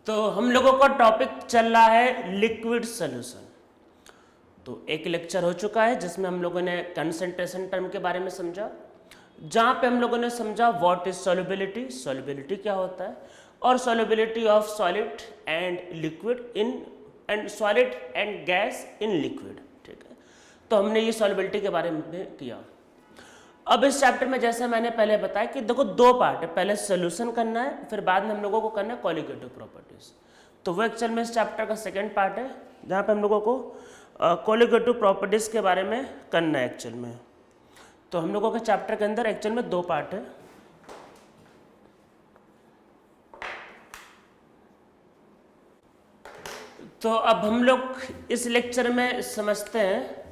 तो हम लोगों का टॉपिक चल रहा है लिक्विड सोल्यूशन। तो एक लेक्चर हो चुका है जिसमें हम लोगों ने कंसंट्रेशन टर्म के बारे में समझा, जहाँ पे हम लोगों ने समझा व्हाट इज सॉल्युबिलिटी, सॉल्युबिलिटी क्या होता है, और solubility of solid and liquid in and solid and gas in liquid. ठीक है, तो हमने ये सॉल्युबिलिटी के बारे में किया। अब इस चैप्टर में जैसे मैंने पहले बताया कि देखो दो पार्ट है, पहले सोल्यूशन करना है, फिर बाद में हम लोगों को करना है कॉलिगेटिव प्रॉपर्टीज। तो वो एक्चुअल में इस चैप्टर का सेकंड पार्ट है जहाँ पे हम लोगों को कॉलिगेटिव प्रॉपर्टीज के बारे में करना है एक्चुअल में। तो हम लोगों के चैप्टर के अंदर एक्चुअल में दो पार्ट है। तो अब हम लोग इस लेक्चर में समझते हैं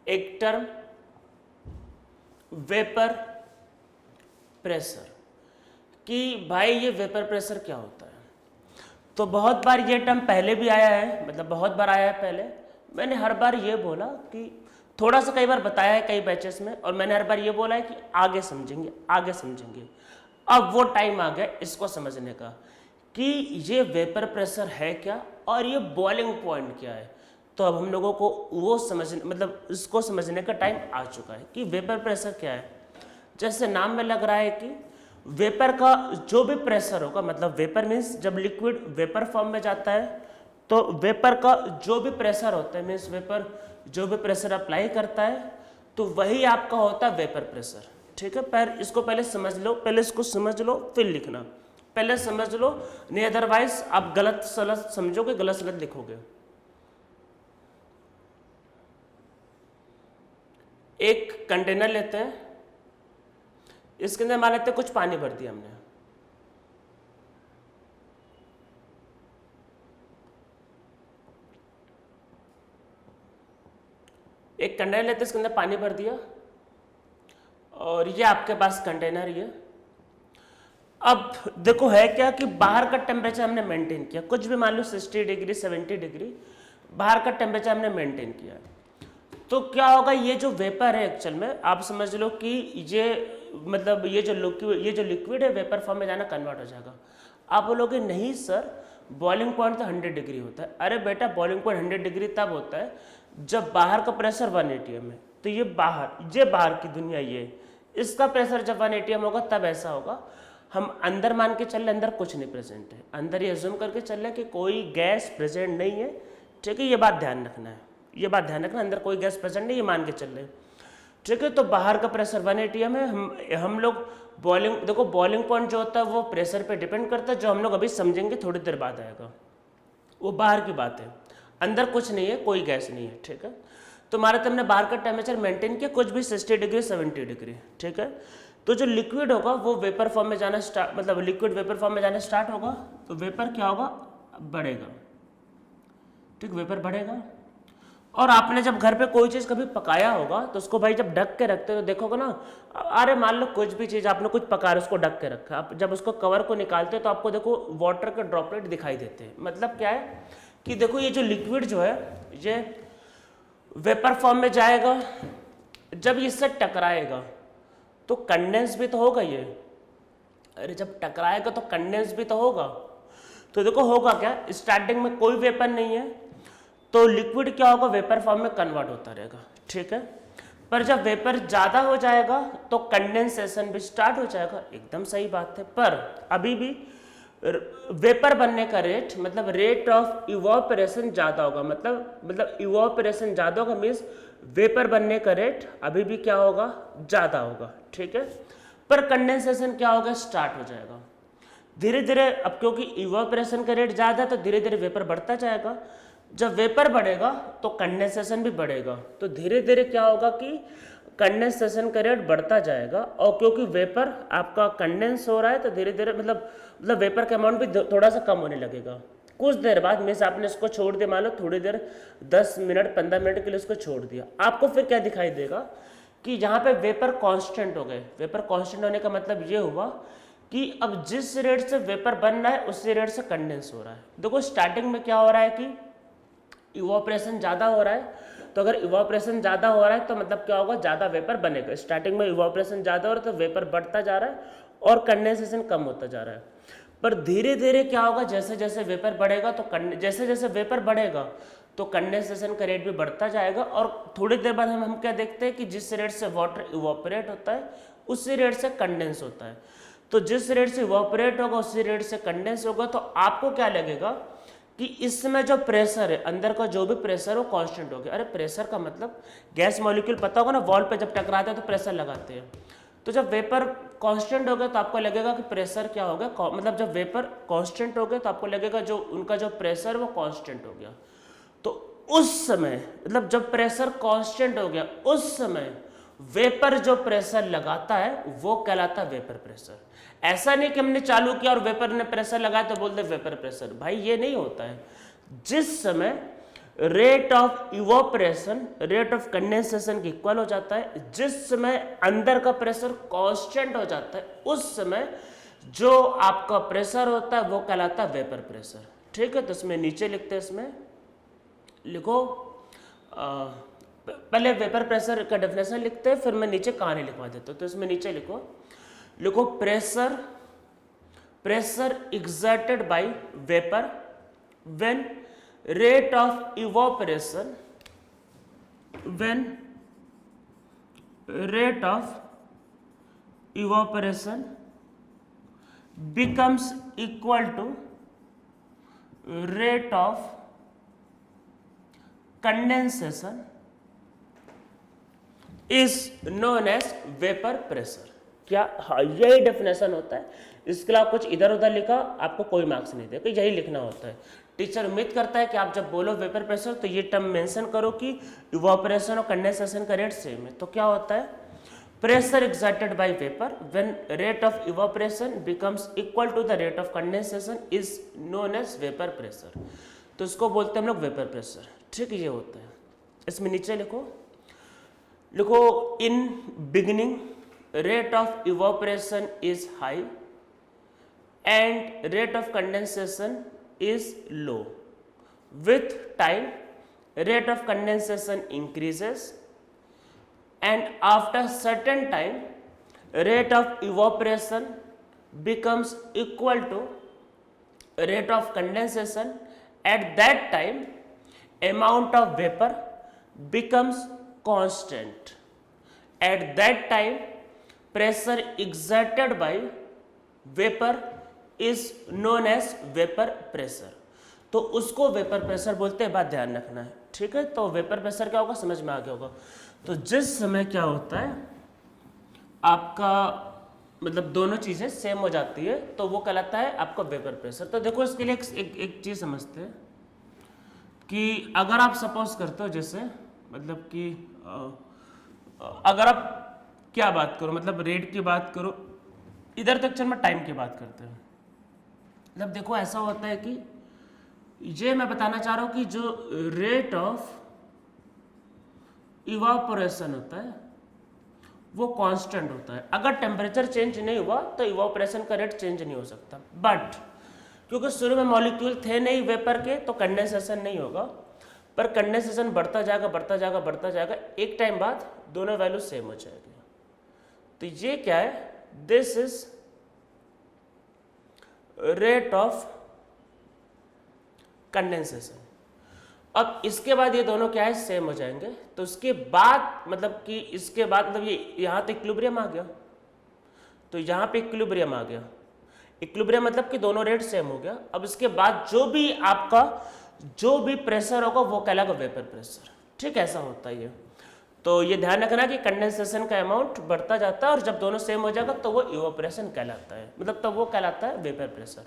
एक टर्म वेपर प्रेशर, कि भाई ये वेपर प्रेशर क्या होता है। तो बहुत बार ये टर्म पहले भी आया है, मतलब बहुत बार आया है पहले। मैंने हर बार ये बोला कि थोड़ा सा कई बार बताया है कई बैचेस में, और मैंने हर बार ये बोला है कि आगे समझेंगे आगे समझेंगे। अब वो टाइम आ गया इसको समझने का कि ये वेपर प्रेशर है क्या और ये बॉइलिंग पॉइंट क्या है। तो अब हम लोगों को वो समझने मतलब इसको समझने का टाइम आ चुका है कि वेपर प्रेशर क्या है। जैसे नाम में लग रहा है कि वेपर का जो भी प्रेशर होगा, मतलब वेपर मीन्स जब लिक्विड वेपर फॉर्म में जाता है तो वेपर का जो भी प्रेशर होता है, मीन्स वेपर जो भी प्रेशर अप्लाई करता है तो वही आपका होता है वेपर प्रेशर। ठीक है, पर इसको पहले समझ लो, पहले इसको समझ लो फिर लिखना, पहले समझ लो, नहीं अदरवाइज आप गलत सलत समझोगे, गलत सलत लिखोगे। एक कंटेनर लेते हैं, इसके अंदर मान लेते हैं कुछ पानी भर दिया हमने। एक कंटेनर लेते हैं, इसके अंदर पानी भर दिया और ये आपके पास कंटेनर ये। अब देखो है क्या कि बाहर का टेम्परेचर हमने मेंटेन किया, कुछ भी मान लो 60 डिग्री 70 डिग्री बाहर का टेम्परेचर हमने मेंटेन किया। तो क्या होगा, ये जो वेपर है एक्चुअल में आप समझ लो कि ये मतलब ये जो लिक्विड है वेपर फॉर्म में जाना कन्वर्ट हो जाएगा। आप बोलोगे नहीं सर बॉइलिंग पॉइंट तो 100 डिग्री होता है। अरे बेटा बॉइलिंग पॉइंट 100 डिग्री तब होता है जब बाहर का प्रेशर 1 atm है। तो ये बाहर की दुनिया, ये इसका प्रेशर जब 1 atm होगा तब ऐसा होगा। हम अंदर मान के चल रहे, अंदर कुछ नहीं प्रेजेंट है, अंदर ये अज्यूम करके चल रहे कि कोई गैस प्रेजेंट नहीं है। ठीक है, ये बात ध्यान रखना है, ये बात ध्यान रखना, अंदर कोई गैस प्रेजेंट नहीं, ये मान के चल रहे। ठीक है, तो बाहर का प्रेशर 1 atm है। हम लोग बॉइलिंग, देखो बॉइलिंग पॉइंट जो होता है वो प्रेशर पे डिपेंड करता है, जो हम लोग अभी समझेंगे थोड़ी देर बाद आएगा। वो बाहर की बात है, अंदर कुछ नहीं है, कोई गैस नहीं है। ठीक है, तो हमारा तो हमने बाहर का टेम्परेचर मेंटेन किया, कुछ भी 60 डिग्री 70 डिग्री। ठीक है, तो जो लिक्विड होगा वो वेपर फॉर्म में जाना मतलब लिक्विड वेपर फॉर्म में जाना स्टार्ट होगा। तो वेपर क्या होगा, बढ़ेगा। ठीक, वेपर बढ़ेगा। और आपने जब घर पे कोई चीज़ कभी पकाया होगा तो उसको भाई जब ढक के रखते हो तो देखोगे ना, अरे मान लो कुछ भी चीज़ आपने कुछ पका रहे उसको ढक के रखा, आप जब उसको कवर को निकालते हो तो आपको देखो वाटर के ड्रॉपलेट दिखाई देते हैं। मतलब क्या है कि देखो ये जो लिक्विड जो है ये वेपर फॉर्म में जाएगा, जब इससे टकराएगा तो कंडेंस भी तो होगा ये। अरे जब टकराएगा तो कंडेंस भी तो होगा। तो देखो होगा क्या, स्टार्टिंग में कोई वेपर नहीं है तो लिक्विड क्या होगा, वेपर फॉर्म में कन्वर्ट होता रहेगा। ठीक है, पर जब वेपर ज़्यादा हो जाएगा तो कंडेंसेशन भी स्टार्ट हो जाएगा। एकदम सही बात है, पर अभी भी वेपर बनने का रेट, मतलब रेट ऑफ इवोपरेशन ज़्यादा होगा, मतलब इवोपरेशन ज़्यादा होगा मीन्स वेपर बनने का रेट अभी भी क्या होगा, ज़्यादा होगा। ठीक है, पर कंडेंसेशन क्या होगा, स्टार्ट हो जाएगा धीरे धीरे। अब क्योंकि इवोपरेशन का रेट ज़्यादा है तो धीरे धीरे वेपर बढ़ता जाएगा। जब वेपर बढ़ेगा तो कंडेंसेशन भी बढ़ेगा, तो धीरे धीरे क्या होगा कि कंडेंसेशन का रेट बढ़ता जाएगा। और क्योंकि वेपर आपका कंडेंस हो रहा है तो धीरे धीरे मतलब वेपर का अमाउंट भी थोड़ा सा कम होने लगेगा। कुछ देर बाद मीन्स आपने इसको छोड़ दिया, मान लो थोड़ी देर 10 मिनट 15 मिनट के लिए इसको छोड़ दिया, आपको फिर क्या दिखाई देगा कि यहाँ पे वेपर कांस्टेंट हो गए। वेपर कांस्टेंट होने का मतलब ये हुआ कि अब जिस रेट से वेपर बन रहा है उसी रेट से कंडेंस हो रहा है। देखो स्टार्टिंग में क्या हो रहा है कि इवोपरेशन ज़्यादा हो रहा है, तो अगर इवोपरेशन ज़्यादा हो रहा है तो मतलब क्या होगा, ज़्यादा वेपर बनेगा। स्टार्टिंग में इवोपरेशन ज़्यादा हो रहा है तो वेपर बढ़ता जा रहा है और कंडेंसेशन कम होता जा रहा है। पर धीरे धीरे क्या होगा, जैसे जैसे वेपर बढ़ेगा तो जैसे जैसे वेपर बढ़ेगा तो कंडेंसेशन का रेट भी बढ़ता जाएगा, और थोड़ी देर बाद हम क्या देखते हैं कि जिस रेट से वाटर इवापोरेट होता है उसी रेट से कंडेंस होता है। तो जिस रेट से इवापोरेट होगा उसी रेट से कंडेंस होगा। तो आपको क्या लगेगा कि इसमें जो प्रेशर है, अंदर का जो भी प्रेशर है वो कांस्टेंट हो गया। अरे प्रेशर का मतलब गैस मॉलिक्यूल पता होगा ना, वॉल पे जब टकराते हैं तो प्रेशर लगाते हैं। तो जब वेपर कांस्टेंट हो गया तो आपको लगेगा कि प्रेशर क्या हो गया, मतलब जब वेपर कांस्टेंट हो गया तो आपको लगेगा जो उनका जो प्रेशर वो कांस्टेंट हो गया। तो उस समय मतलब जब प्रेशर कांस्टेंट हो गया उस समय वेपर जो प्रेशर लगाता है वो कहलाता है वेपर प्रेशर। ऐसा नहीं कि हमने चालू किया और वेपर ने प्रेशर लगाया तो बोलते वेपर प्रेशर, भाई ये नहीं होता है। जिस समय rate of evaporation rate of condensation के इक्वल हो जाता है, जिस समय अंदर का प्रेशर कांस्टेंट हो जाता है, उस समय जो आपका प्रेशर होता है वो कहलाता है वेपर प्रेशर। ठीक है, तो इसमें नीचे लिखते हैं, इसमें लिखो पहले वेपर प्रेशर का डेफिनेशन लिखते हैं, फिर मैं नीचे कहानी लिखवा देता हूँ। तो इसमें नीचे लिखो pressure exerted by vapor when rate of evaporation becomes equal to rate of condensation is known as vapor pressure। क्या? हाँ, यही डेफिनेशन होता है। इसके अलावा कुछ इधर उधर लिखा आपको कोई मार्क्स नहीं देगा, यही लिखना होता है। टीचर उम्मीद करता है कि आप जब बोलो वेपर प्रेशर तो ये टर्म मेंशन करो कि इवापोरेशन और कंडेंसेशन का रेट सेम है। तो क्या होता है, pressure exerted by vapour when rate of evaporation becomes equal to the rate of condensation is known as vapour pressure. तो इसको बोलते हैं हम लोग वेपर प्रेशर। ठीक है, ये होता है। इसमें नीचे लिखो in beginning rate of evaporation is high and rate of condensation is low. With time rate of condensation increases and after certain time rate of evaporation becomes equal to rate of condensation. At that time amount of vapor becomes constant. At that time pressure exerted by vapor is known as vapor pressure। तो उसको vapour pressure बोलते हैं, बात ध्यान रखना है। ठीक है, तो वेपर प्रेशर क्या होगा समझ में आ गया होगा। तो जिस समय क्या होता है आपका मतलब दोनों चीजें सेम हो जाती है तो वो कहलाता है आपका वेपर प्रेशर। तो देखो इसके लिए एक चीज समझते हैं कि अगर आप सपोज करते हो जैसे मतलब कि अगर आप क्या बात करो, मतलब रेट की बात करो, इधर तक चल मैं टाइम की बात करते हैं। मतलब देखो ऐसा होता है कि ये मैं बताना चाह रहा हूं कि जो रेट ऑफ इवापोरेशन होता है वो कांस्टेंट होता है। अगर टेम्परेचर चेंज नहीं हुआ तो इवापोरेशन का रेट चेंज नहीं हो सकता। बट क्योंकि शुरू में मॉलिक्यूल थे नहीं वेपर के तो कंडेंसेशन नहीं होगा, पर कंडेंसेशन बढ़ता जाएगा, एक टाइम बाद दोनों वैल्यू सेम हो जाएगी। तो ये क्या है, this is rate of condensation. अब इसके बाद ये दोनों क्या है सेम हो जाएंगे। तो इसके बाद मतलब कि इसके बाद मतलब ये यहां तो इक्विलिब्रियम आ गया, तो यहां पे इक्विलिब्रियम आ गया। इक्विलिब्रियम मतलब कि दोनों रेट सेम हो गया। अब इसके बाद जो भी आपका जो भी प्रेशर होगा वो कहलाएगा वेपर प्रेशर। ठीक, ऐसा होता है ये। तो ये ध्यान रखना कि कंडेंसेशन का अमाउंट बढ़ता जाता है और जब दोनों सेम हो जाएगा तो वो इवापोरेशन कहलाता है, मतलब तब वो कहलाता है वेपर प्रेशर।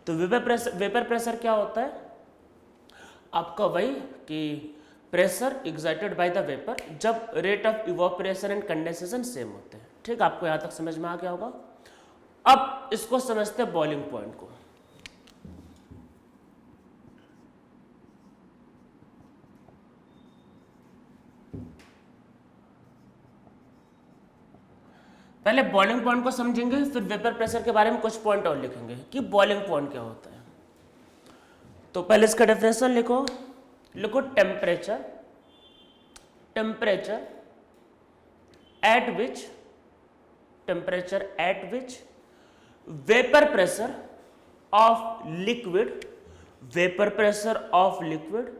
तो वेपर प्रेशर क्या होता है आपका, वही कि pressure exerted by the vapour जब rate of evaporation and condensation same होते हैं। ठीक, आपको यहां तक समझ में आ गया होगा। अब इसको समझते हैं बॉइलिंग पॉइंट को। पहले बॉइलिंग पॉइंट को समझेंगे, फिर वेपर प्रेशर के बारे में कुछ पॉइंट और लिखेंगे कि बॉइलिंग पॉइंट क्या होता है। तो पहले इसका डेफिनेशन लिखो temperature at which vapour pressure of liquid, vapour pressure of liquid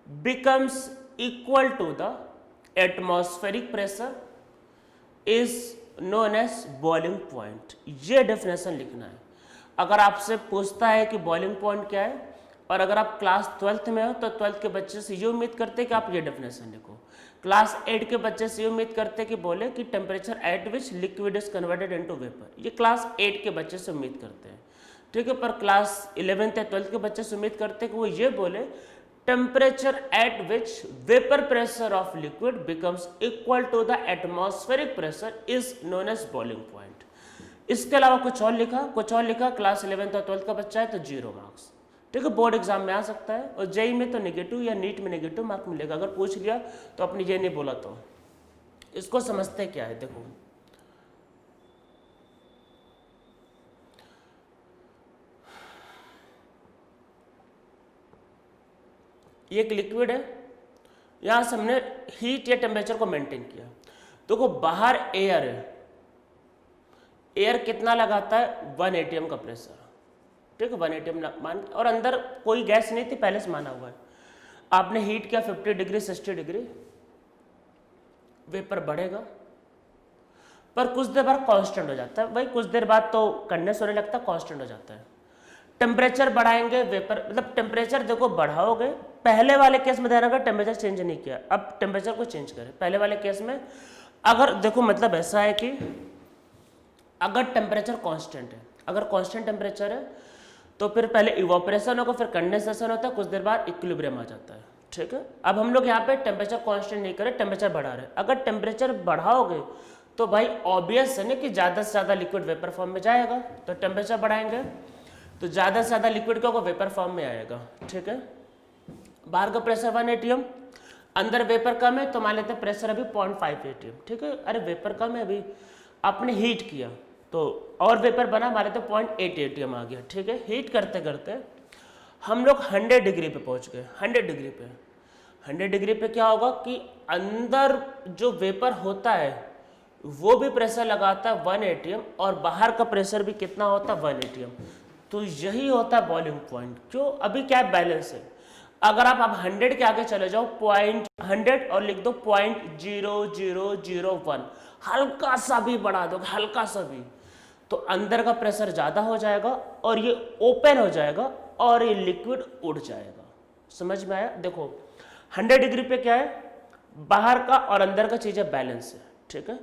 becomes equal to the atmospheric pressure is known as boiling point। ये डेफिनेशन लिखना है। अगर आपसे पूछता है कि बॉइलिंग पॉइंट क्या है, और अगर आप क्लास 12th में हो तो 12th के बच्चे से ये उम्मीद करते हैं कि आप ये डेफिनेशन लिखो। क्लास 8 के बच्चे से ये उम्मीद करते हैं कि बोले कि temperature at which liquid is converted into vapour. ये क्लास 8 के बच्चे से उम्मीद करते हैं, ठीक है। पर क्लास 11th या 12th के बच्चे से उम्मीद करते हैं कि वो ये बोले temperature at which vapor pressure of liquid becomes equal to the atmospheric pressure is known as boiling point। इसके अलावा कुछ और लिखा क्लास 11th और 12th का बच्चा है तो 0 मार्क्स, ठीक है। बोर्ड एग्जाम में आ सकता है, और जेई में तो नेगेटिव या नीट में नेगेटिव मार्क मिलेगा। अगर पूछ लिया तो अपनी ये नहीं बोला तो इसको समझते क्या है। देखो ये एक लिक्विड है, यहां से हमने हीट या टेम्परेचर को मेंटेन किया। देखो बाहर एयर है, एयर कितना लगाता है 1 atm का प्रेशर, ठीक है 1 atm मान, और अंदर कोई गैस नहीं थी पहले से माना हुआ है। आपने हीट किया 50 डिग्री 60 डिग्री, वेपर बढ़ेगा पर कुछ देर बाद कांस्टेंट हो जाता है। भाई कुछ देर बाद तो कंडेंस होने लगता है, कांस्टेंट हो जाता है। टेम्परेचर बढ़ाएंगे वेपर, मतलब टेम्परेचर देखो बढ़ाओगे। पहले वाले केस में ध्यान रखा टेम्परेचर चेंज नहीं किया, अब टेम्परेचर को चेंज करें। पहले वाले केस में अगर देखो मतलब ऐसा है कि अगर टेम्परेचर कांस्टेंट है, अगर कांस्टेंट टेम्परेचर है तो फिर पहले इवापोरेशन होगा, फिर कंडेंसेशन होता है, कुछ देर बाद इक्विलिब्रियम आ जाता है, ठीक है। अब हम लोग यहाँ पे टेम्परेचर कांस्टेंट नहीं करें, टेम्परेचर बढ़ा रहे हैं। अगर टेम्परेचर बढ़ाओगे तो भाई ऑब्वियस है ना कि ज़्यादा से ज़्यादा लिक्विड वेपर फॉर्म में जाएगा, तो टेम्परेचर बढ़ाएंगे तो ज़्यादा से ज़्यादा लिक्विड क्या होगा वेपर फॉर्म में आएगा, ठीक है। बाहर का प्रेशर 1 atm, अंदर वेपर कम है तो मान लेते हैं प्रेशर अभी 0.5 atm, ठीक है। अरे वेपर कम है, अभी आपने हीट किया तो और वेपर बना, मान लेते हैं 0.8 atm आ गया, ठीक है। हीट करते करते हम लोग 100 डिग्री पे पहुंच गए। 100 डिग्री पे 100 डिग्री पे क्या होगा कि अंदर जो वेपर होता है वो भी प्रेशर लगाता है 1 atm, और बाहर का प्रेशर भी कितना होता है 1 atm। तो यही होता है बॉइलिंग पॉइंट। क्यों? अभी क्या बैलेंस है। अगर आप 100 के आगे चले जाओ 0.100 और लिख दो 0.0001, हल्का सा भी बढ़ा दो, हल्का सा भी, तो अंदर का प्रेशर ज़्यादा हो जाएगा और ये ओपन हो जाएगा और ये लिक्विड उड़ जाएगा। समझ में आया? देखो 100 डिग्री पे क्या है, बाहर का और अंदर का चीज़ें बैलेंस है, ठीक है।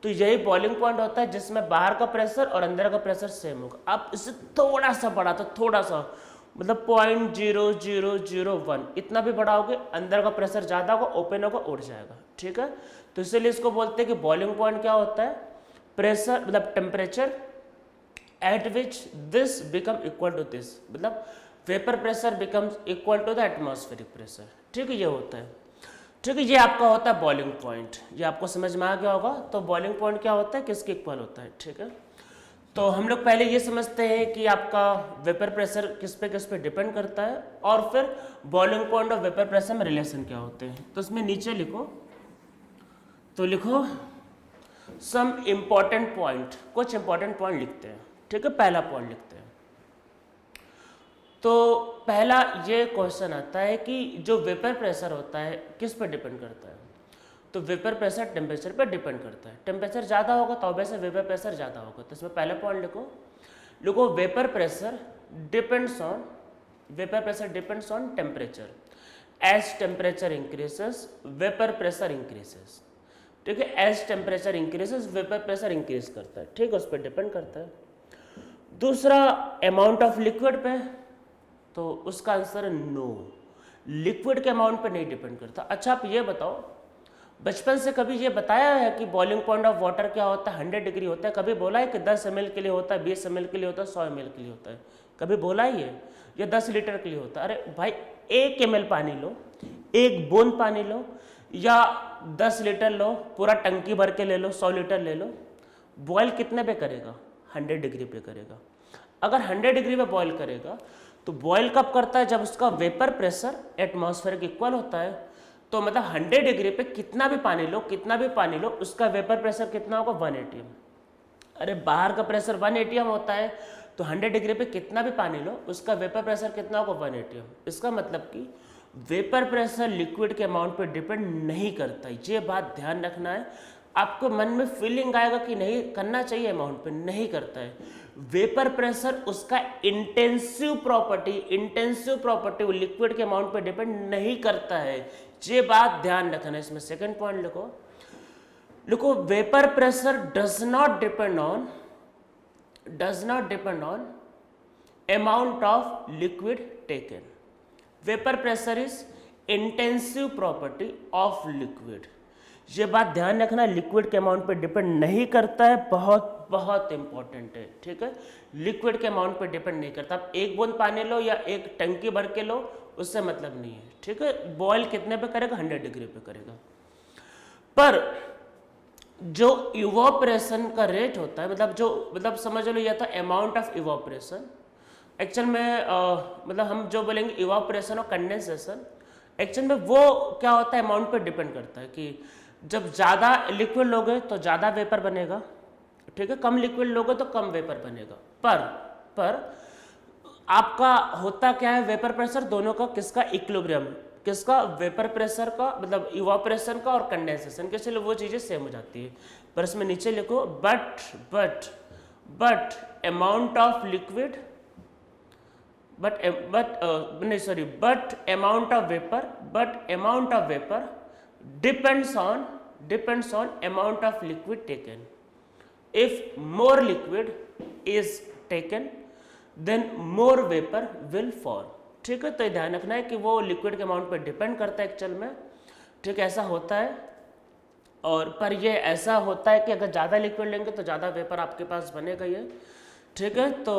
तो यही बॉइलिंग पॉइंट होता है जिसमें बाहर का प्रेशर और अंदर का प्रेशर सेम होगा। आप इसे थोड़ा सा बढ़ा, तो थोड़ा सा मतलब 0.0001 इतना भी बढ़ाओगे, अंदर का प्रेशर ज़्यादा होगा, ओपन होगा, उड़ जाएगा, ठीक है। तो इसीलिए इसको बोलते हैं कि बॉइलिंग पॉइंट क्या होता है, प्रेशर मतलब temperature at which this become equal to this, मतलब vapour pressure becomes equal to the atmospheric pressure, ठीक है। ये होता है, ठीक है। ये आपका होता है बॉइलिंग पॉइंट। ये आपको समझ में आ गया होगा। तो बॉइलिंग पॉइंट क्या होता है, किसके इक्वल होता है, ठीक है। तो हम लोग पहले ये समझते हैं कि आपका वेपर प्रेशर किस पे डिपेंड करता है, और फिर बॉइलिंग पॉइंट और वेपर प्रेशर में रिलेशन क्या होते हैं। तो इसमें नीचे लिखो, तो लिखो सम इम्पॉर्टेंट पॉइंट, कुछ इंपॉर्टेंट पॉइंट लिखते हैं, ठीक है। पहला पॉइंट लिखते हैं। तो पहला ये क्वेश्चन आता है कि जो वेपर प्रेशर होता है किस पर डिपेंड करता है। तो वेपर प्रेशर टेम्परेचर पर डिपेंड करता है। टेम्परेचर ज़्यादा होगा तो ऑब्वियसली वेपर प्रेशर ज़्यादा होगा। तो इसमें पहला पॉइंट लिखो vapour pressure depends on temperature. As temperature increases vapour pressure increases, ठीक है। As temperature increases vapour pressure increase करता है, ठीक है, उस पर डिपेंड करता है। दूसरा अमाउंट ऑफ लिक्विड पे, तो उसका आंसर है नो, लिक्विड के अमाउंट पे नहीं डिपेंड करता। अच्छा आप ये बताओ, बचपन से कभी ये बताया है कि बॉइलिंग पॉइंट ऑफ वाटर क्या होता है, 100 डिग्री होता है? कभी बोला है कि 10 ml के लिए होता है, 20 ml के लिए होता है, 100 ml के लिए होता है? कभी बोला ही है? या 10 लीटर के लिए होता है? अरे भाई 1 ml पानी लो, 1 बूंद पानी लो, या 10 लीटर लो, पूरा टंकी भर के ले लो, 100 लीटर ले लो, बॉयल कितने पे करेगा? 100 डिग्री पे करेगा। अगर 100 डिग्री पे बॉयल करेगा तो बॉयल कब करता है? जब उसका वेपर प्रेशर एटमॉस्फेरिक इक्वल होता है। तो मतलब 100 डिग्री पे कितना भी पानी लो, उसका वेपर प्रेशर कितना होगा? 1 atm। अरे बाहर का प्रेशर 1 एटीएम होता है, तो 100 डिग्री पे कितना भी पानी लो उसका वेपर प्रेशर कितना होगा, 1 एटीएम। इसका मतलब कि वेपर प्रेशर लिक्विड के अमाउंट पे डिपेंड नहीं करता। ये बात ध्यान रखना है। आपको मन में फीलिंग आएगा कि नहीं करना चाहिए अमाउंट पे, नहीं करता है। वेपर प्रेशर उसका इंटेंसिव प्रॉपर्टी लिक्विड के अमाउंट पे डिपेंड नहीं करता है। ये बात ध्यान रखना है। इसमें सेकंड पॉइंट लिखो vapour pressure does not depend on amount of liquid taken. Vapor pressure is intensive property of liquid. ये बात ध्यान रखना, लिक्विड के अमाउंट पे डिपेंड नहीं करता है, बहुत बहुत इंपॉर्टेंट है, ठीक है। लिक्विड के अमाउंट पे डिपेंड नहीं करता। आप एक बूंद पानी लो या एक टंकी भर के लो, उससे मतलब नहीं है, ठीक है। बॉयल कितने पे करेगा, 100 डिग्री पे करेगा। पर जो इवोपरेशन का रेट होता है, मतलब समझ लो या तो अमाउंट ऑफ इवोपरेशन, एक्चुअल में मतलब हम जो बोलेंगे इवापोरेशन और कंडेंसेशन, एक्चुअल में वो क्या होता है, अमाउंट पे डिपेंड करता है कि जब ज़्यादा लिक्विड लोगे तो ज़्यादा वेपर बनेगा, ठीक है। कम लिक्विड लोगे तो कम वेपर बनेगा। पर आपका होता क्या है, वेपर प्रेशर दोनों का किसका इक्विलिब्रियम, किसका, वेपर प्रेशर का, मतलब इवापोरेशन का और कंडेंसेशन के, चलो वो चीज़ें सेम हो जाती है। पर इसमें नीचे लिखो but amount of liquid but amount of vapor depends on amount of liquid taken. If more liquid is taken then more vapor will fall, ठीक है। तो ध्यान रखना है कि वो लिक्विड के अमाउंट पे डिपेंड करता है एक्चुअल में, ठीक है, ऐसा होता है। और पर ये ऐसा होता है कि अगर ज़्यादा लिक्विड लेंगे तो ज़्यादा वेपर आपके पास बनेगा ये, ठीक है। तो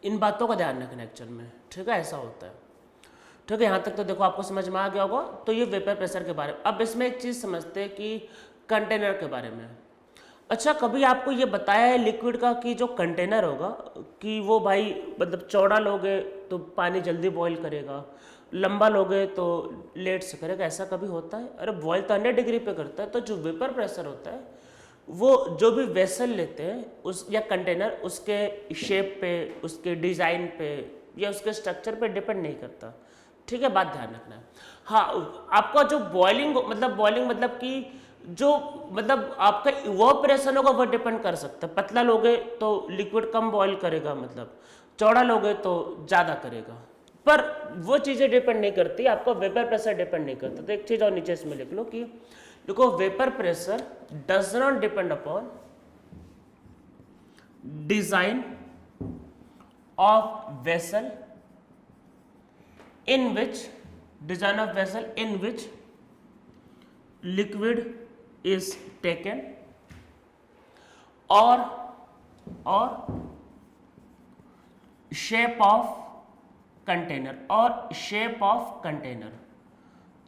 इन बातों का ध्यान रखना एक्चुअल में, ठीक है, ऐसा होता है, ठीक है। यहाँ तक तो देखो आपको समझ में आ गया होगा। तो ये वेपर प्रेशर के बारे में। अब इसमें एक चीज़ समझते हैं कि कंटेनर के बारे में। अच्छा, कभी आपको ये बताया है लिक्विड का कि जो कंटेनर होगा कि वो भाई मतलब चौड़ा लोगे तो पानी जल्दी बॉईल करेगा, लंबा लोगे तो लेट से करेगा, ऐसा कभी होता है? अरे बॉईल तो 100 डिग्री पे करता है। तो जो वेपर प्रेशर होता है वो जो भी वेसल लेते हैं उस या कंटेनर, उसके शेप पे, उसके डिज़ाइन पे या उसके स्ट्रक्चर पे डिपेंड नहीं करता, ठीक है। बात ध्यान रखना है। हाँ, आपका जो बॉइलिंग मतलब कि जो मतलब आपका इवोपरेशन होगा वो डिपेंड कर सकता है। पतला लोगे तो लिक्विड कम बॉईल करेगा, मतलब चौड़ा लोगे तो ज़्यादा करेगा, पर वो चीज़ें डिपेंड नहीं करती, आपका वेपर प्रेशर डिपेंड नहीं करता। तो एक चीज़ और नीचे इसमें लिख लो कि देखो vapour pressure does not depend upon design of vessel in which liquid is taken और शेप ऑफ कंटेनर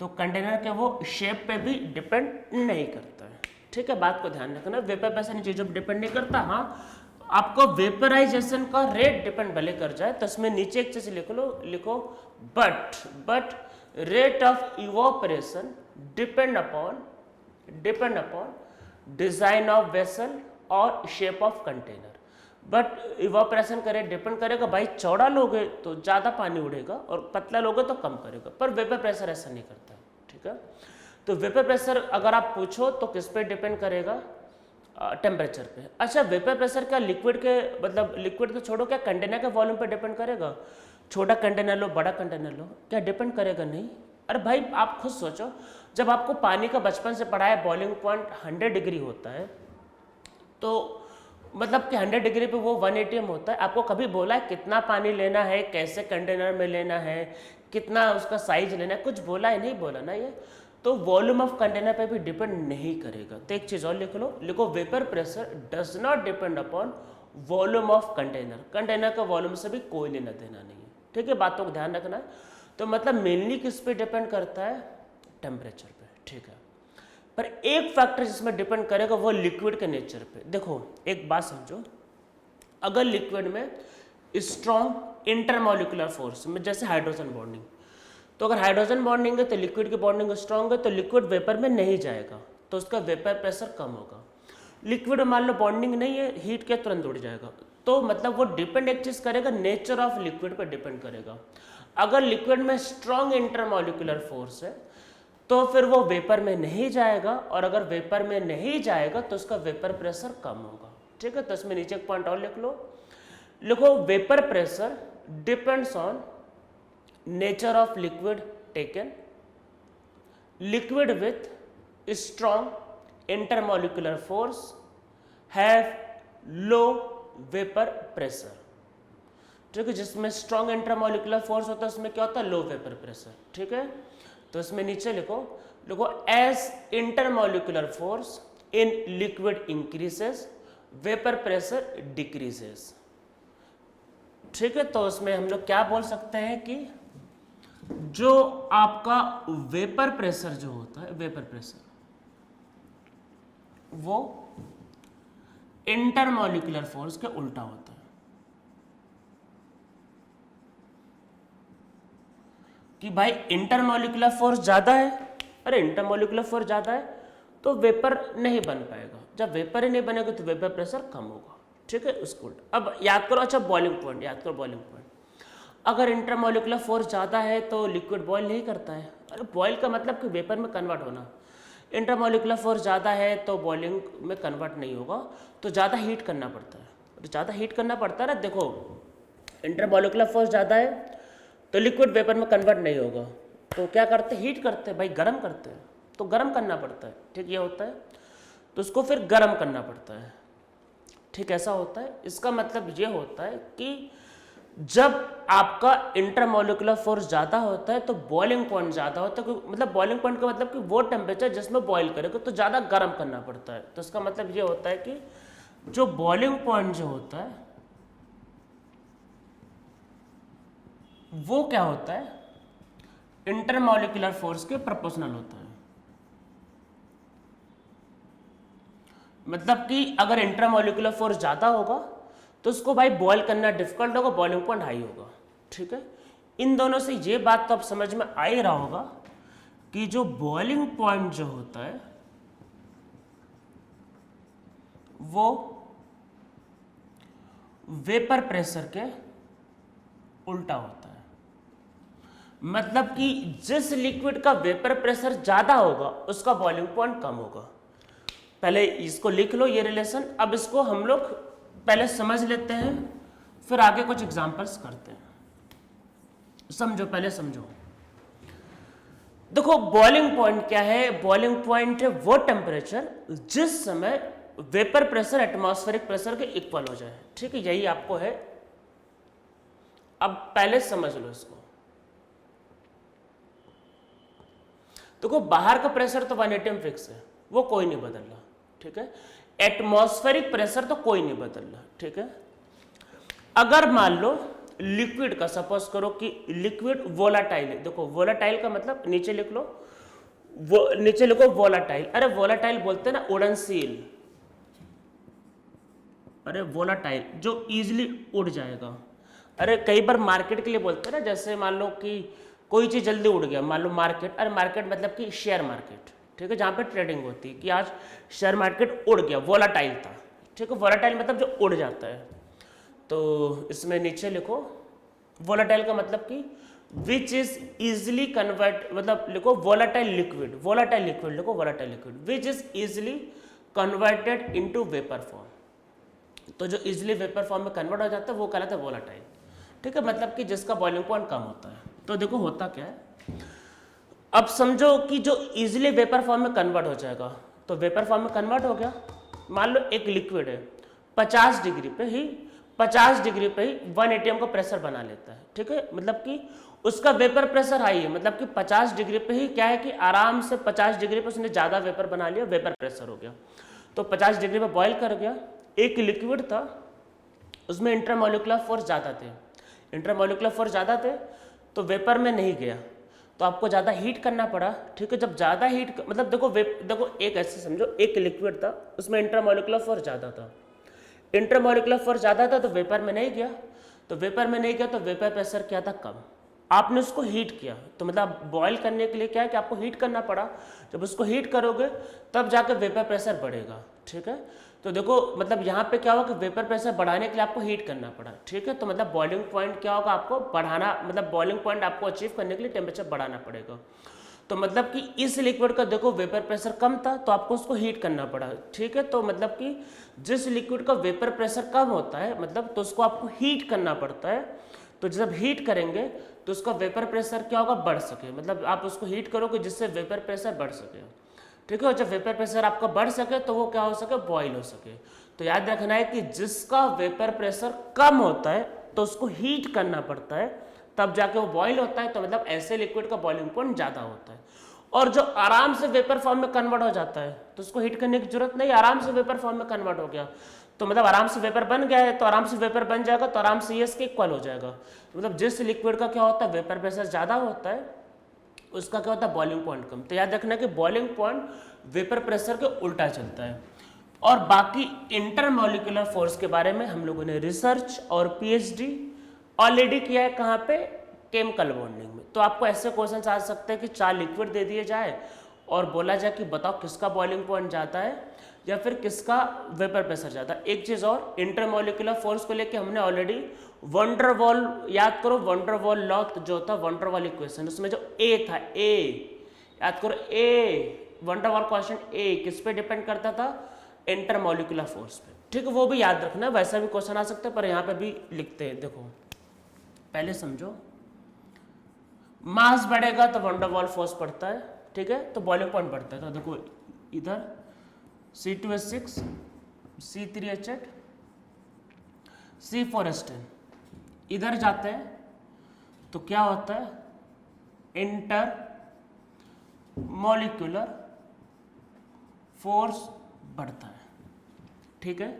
तो कंटेनर के वो शेप पे भी डिपेंड नहीं करता है, ठीक है। बात को ध्यान रखना, वेपर प्रेशर इन चीज़ों पर डिपेंड नहीं करता। हाँ, आपको वेपराइजेशन का रेट डिपेंड भले कर जाए, तो इसमें नीचे एक चीज लिखो but rate of evaporation depend upon design of vessel और shape of container. But evaporation का रेट डिपेंड करेगा, भाई चौड़ा लोगे तो ज़्यादा पानी उड़ेगा और पतला लोगे तो कम करेगा, पर वेपर प्रेशर ऐसा नहीं करता, ठीक है। तो वेपर प्रेशर अगर आप पूछो तो किस पे डिपेंड करेगा, टेम्परेचर पे। अच्छा, वेपर प्रेशर क्या लिक्विड के, मतलब लिक्विड तो छोड़ो, क्या कंटेनर के वॉल्यूम पे डिपेंड करेगा? छोटा कंटेनर लो, बड़ा कंटेनर लो, क्या डिपेंड करेगा? नहीं। अरे भाई आप खुद सोचो, जब आपको पानी का बचपन से पढ़ा है बॉइलिंग पॉइंट 100 डिग्री होता है, तो मतलब कि 100 डिग्री पे वो 1 एटीएम होता है। आपको कभी बोला है कितना पानी लेना है, कैसे कंटेनर में लेना है, कितना उसका साइज लेना है? कुछ बोला है? नहीं बोला ना ये। तो वॉल्यूम ऑफ कंटेनर पे भी डिपेंड नहीं करेगा। तो एक चीज़ और लिखो vapour pressure does not depend upon volume of container का वॉल्यूम से भी कोई लेना देना नहीं है, ठीक है। बातों को ध्यान रखना है। तो मतलब मेनली किस पे डिपेंड करता है? टेम्परेचर पे, ठीक है। पर एक फैक्टर जिसमें डिपेंड करेगा वो लिक्विड के नेचर पे। देखो एक बात समझो, अगर लिक्विड में स्ट्रॉन्ग इंटरमोलिकुलर फोर्स में, जैसे हाइड्रोजन बॉन्डिंग, तो अगर हाइड्रोजन बॉन्डिंग है तो लिक्विड की बॉन्डिंग स्ट्रॉन्ग है, तो लिक्विड वेपर में नहीं जाएगा, तो उसका वेपर प्रेशर कम होगा। लिक्विड मान लो बॉन्डिंग नहीं है, हीट के तुरंत उड़ जाएगा। तो मतलब वो डिपेंड एक चीज करेगा, नेचर ऑफ लिक्विड पर डिपेंड करेगा। अगर लिक्विड में स्ट्रॉन्ग इंटरमॉलिक्यूलर फोर्स है तो फिर वो वेपर में नहीं जाएगा, और अगर वेपर में नहीं जाएगा तो उसका वेपर प्रेशर कम होगा। ठीक है, तो इसमें नीचे एक पॉइंट और लिख लो, लिखो vapour pressure depends on nature of liquid taken, liquid with strong intermolecular force have low vapour pressure. ठीक है, जिसमें स्ट्रॉन्ग इंटरमॉलिक्यूलर फोर्स होता है उसमें क्या होता है, लो वेपर प्रेशर। ठीक है, तो इसमें नीचे लिखो as intermolecular force in liquid increases vapour pressure decreases. ठीक है, तो उसमें हम लोग क्या बोल सकते हैं कि जो आपका वेपर प्रेशर जो होता है, वेपर प्रेशर वो इंटरमॉलिक्यूलर फोर्स के उल्टा होता है। कि भाई इंटरमॉलिक्यूलर फोर्स ज्यादा है, अरे इंटरमॉलिक्यूलर फोर्स ज्यादा है तो वेपर नहीं बन पाएगा, जब वेपर ही नहीं बनेगा तो वेपर प्रेशर कम होगा। ठीक है, उसको उल्टा। अब याद करो, अच्छा बॉइलिंग पॉइंट याद करो, बॉइलिंग पॉइंट अगर इंटरमॉलिक्यूलर फोर्स ज़्यादा है तो लिक्विड बॉयल नहीं करता है। अरे बॉयल का मतलब कि वेपर में कन्वर्ट होना, इंटरमॉलिक्यूलर फोर्स ज़्यादा है तो बॉइलिंग में कन्वर्ट नहीं होगा, तो ज़्यादा हीट करना पड़ता है। तो ज़्यादा हीट करना पड़ता है ना, देखो इंटरमॉलिक्यूलर फोर्स ज़्यादा है तो लिक्विड वेपर में कन्वर्ट नहीं होगा, तो क्या करते हैं, हीट करते हैं भाई, गर्म करते हैं, तो गर्म करना पड़ता है। ठीक, ये होता है, तो उसको फिर गर्म करना पड़ता है। ठीक, ऐसा होता है। इसका मतलब ये होता है कि जब आपका इंटरमॉलिक्यूलर फोर्स ज़्यादा होता है तो बॉइलिंग पॉइंट ज़्यादा होता है, मतलब बॉइलिंग पॉइंट का मतलब कि वो टेम्परेचर जिसमें बॉईल करेगा तो ज़्यादा गर्म करना पड़ता है। तो इसका मतलब ये होता है कि जो बॉइलिंग पॉइंट जो होता है वो क्या होता है, इंटरमॉलिक्यूलर फोर्स के प्रोपोर्शनल होता है। मतलब कि अगर इंटरमॉलिक्यूलर फोर्स ज़्यादा होगा तो उसको भाई बॉयल करना डिफिकल्ट होगा, बॉइलिंग पॉइंट हाई होगा। ठीक है, इन दोनों से ये बात तो अब समझ में आ ही रहा होगा कि जो बॉइलिंग पॉइंट जो होता है वो वेपर प्रेशर के उल्टा होता है। मतलब कि जिस लिक्विड का वेपर प्रेशर ज्यादा होगा उसका बॉइलिंग पॉइंट कम होगा। पहले इसको लिख लो ये रिलेशन। अब इसको हम लोग पहले समझ लेते हैं, फिर आगे कुछ एग्जांपल्स करते हैं। समझो, पहले समझो। देखो बॉइलिंग पॉइंट क्या है, बॉइलिंग पॉइंट है वो टेम्परेचर जिस समय वेपर प्रेशर एटमॉस्फेरिक प्रेशर के इक्वल हो जाए। ठीक है, यही आपको है। अब पहले समझ लो इसको। देखो बाहर का प्रेशर तो 1 atm फिक्स है, वो कोई नहीं बदल रहा। ठीक है, एटमॉस्फेरिक प्रेशर तो कोई नहीं बदल रहा। ठीक है, अगर मान लो लिक्विड का, सपोज करो कि लिक्विड वोलाटाइल है। देखो वोलाटाइल का मतलब नीचे लिख लो, नीचे लिखो वोलाटाइल। अरे वोलाटाइल बोलते हैं ना उड़न सील, अरे वोलाटाइल जो इजीली उड़ जाएगा। अरे कई बार मार्केट के लिए बोलते हैं ना, जैसे मान लो कि कोई चीज जल्दी उड़ गया, मान लो मार्केट, अरे मार्केट मतलब कि शेयर मार्केट। ठीक है, जहां पे ट्रेडिंग होती है, कि आज शेयर मार्केट उड़ गया, वोलाटाइल था। ठीक है, वोलाटाइल मतलब जो उड़ जाता है। तो इसमें नीचे लिखो वोलाटाइल का मतलब कि विच इज इजिली कन्वर्ट, मतलब लिखो वोलाटाइल लिक्विड, वोलाटाइल लिक्विड लिखो, volatile liquid which is easily converted into vapour form. तो जो इजिली वेपर फॉर्म में कन्वर्ट हो जाता है वो कहलाता है वोलाटाइल। ठीक है, मतलब कि जिसका बॉइलिंग पॉइंट कम होता है। तो देखो होता क्या है, अब समझो कि जो इजिली वेपर फॉर्म में कन्वर्ट हो जाएगा, तो वेपर फॉर्म में कन्वर्ट हो गया। मान लो एक लिक्विड है 50 डिग्री पे ही 1 atm का प्रेशर बना लेता है। ठीक है, मतलब कि उसका वेपर प्रेशर हाई है, मतलब कि 50 डिग्री पे ही क्या है कि आराम से 50 डिग्री पे उसने ज्यादा वेपर बना लिया, वेपर प्रेशर हो गया। तो 50 डिग्री पे बॉईल कर गया। एक लिक्विड था उसमें इंटरमॉलिक्यूलर फोर्स ज्यादा थे, इंटरमॉलिक्यूलर फोर्स ज्यादा थे तो वेपर में नहीं गया, तो आपको ज़्यादा हीट करना पड़ा। ठीक है, जब ज़्यादा हीट, मतलब देखो एक ऐसे समझो, एक लिक्विड था उसमें इंटरमॉलिक्यूलर फोर्स ज़्यादा था, इंटरमॉलिक्यूलर फोर्स ज़्यादा था तो वेपर में नहीं गया, तो वेपर में नहीं गया तो वेपर प्रेशर क्या था, कम। आपने उसको हीट किया, तो मतलब बॉयल करने के लिए क्या है कि आपको हीट करना पड़ा। जब उसको हीट करोगे तब जाकर वेपर प्रेशर बढ़ेगा। ठीक है, तो देखो मतलब यहाँ पे क्या होगा कि वेपर प्रेशर बढ़ाने के लिए आपको हीट करना पड़ा, ठीक है। तो मतलब बॉइलिंग पॉइंट क्या होगा, आपको बढ़ाना, मतलब बॉइलिंग पॉइंट आपको अचीव करने के लिए टेम्परेचर बढ़ाना पड़ेगा। तो मतलब कि इस लिक्विड का देखो वेपर प्रेशर कम था तो आपको उसको हीट करना पड़ा, ठीक है। तो मतलब कि जिस लिक्विड का वेपर प्रेशर कम होता है मतलब तो उसको आपको हीट करना पड़ता है। तो जब हीट करेंगे तो उसका वेपर प्रेशर क्या होगा, बढ़ सके, मतलब आप उसको हीट करोगे जिससे वेपर प्रेशर बढ़ सके, ठीक है। और जब वेपर प्रेशर आपका बढ़ सके तो वो क्या हो सके, बॉयल हो सके। तो याद रखना है कि जिसका वेपर प्रेशर कम होता है तो उसको हीट करना पड़ता है तब जाके वो बॉयल होता है। तो मतलब ऐसे लिक्विड का बॉइलिंग पॉइंट ज़्यादा होता है। और जो आराम से वेपर फॉर्म में कन्वर्ट हो जाता है तो उसको हीट करने की जरूरत नहीं, आराम से वेपर फॉर्म में कन्वर्ट हो गया तो मतलब आराम से वेपर बन गया है तो आराम से वेपर बन जाएगा तो आराम से ये इसके इक्वल हो जाएगा। तो मतलब जिस लिक्विड का क्या होता है वेपर प्रेशर ज़्यादा होता है उसका क्या होता है, बॉइलिंग पॉइंट कम। तो याद रखना कि बॉइलिंग पॉइंट वेपर प्रेशर के उल्टा चलता है। और बाकी इंटरमॉलिक्यूलर फोर्स के बारे में हम लोगों ने रिसर्च और पीएचडी ऑलरेडी किया है, कहाँ पे, केमिकल बॉन्डिंग में। तो आपको ऐसे क्वेश्चन आ सकते हैं कि 4 लिक्विड दे दिए जाए और बोला जाए कि बताओ किसका बॉइलिंग पॉइंट ज़्यादा है या फिर किसका वेपर प्रेशर ज़्यादा। एक चीज़ और, इंटरमॉलिक्यूलर फोर्स को लेके हमने ऑलरेडी वंडर वॉल, याद करो वंडर वॉल लॉ जो था, वंडर वॉल इक्वेशन, उसमें जो ए था, ए याद करो, ए वंडर वॉल क्वेश्चन ए किस पे डिपेंड करता था, इंटरमॉलिक्यूलर फोर्स पे, ठीक है। वो भी याद रखना है, वैसा भी क्वेश्चन आ सकता है पर यहाँ पे भी लिखते हैं। देखो पहले समझो, मास बढ़ेगा तो वंडर वॉल फोर्स बढ़ता है, ठीक है, तो बॉइलिंग पॉइंट बढ़ता है। तो देखो इधर C2H6 C3H8 C4H10 इधर जाते हैं तो क्या होता है, इंटर मॉलिक्यूलर फोर्स बढ़ता है, ठीक है।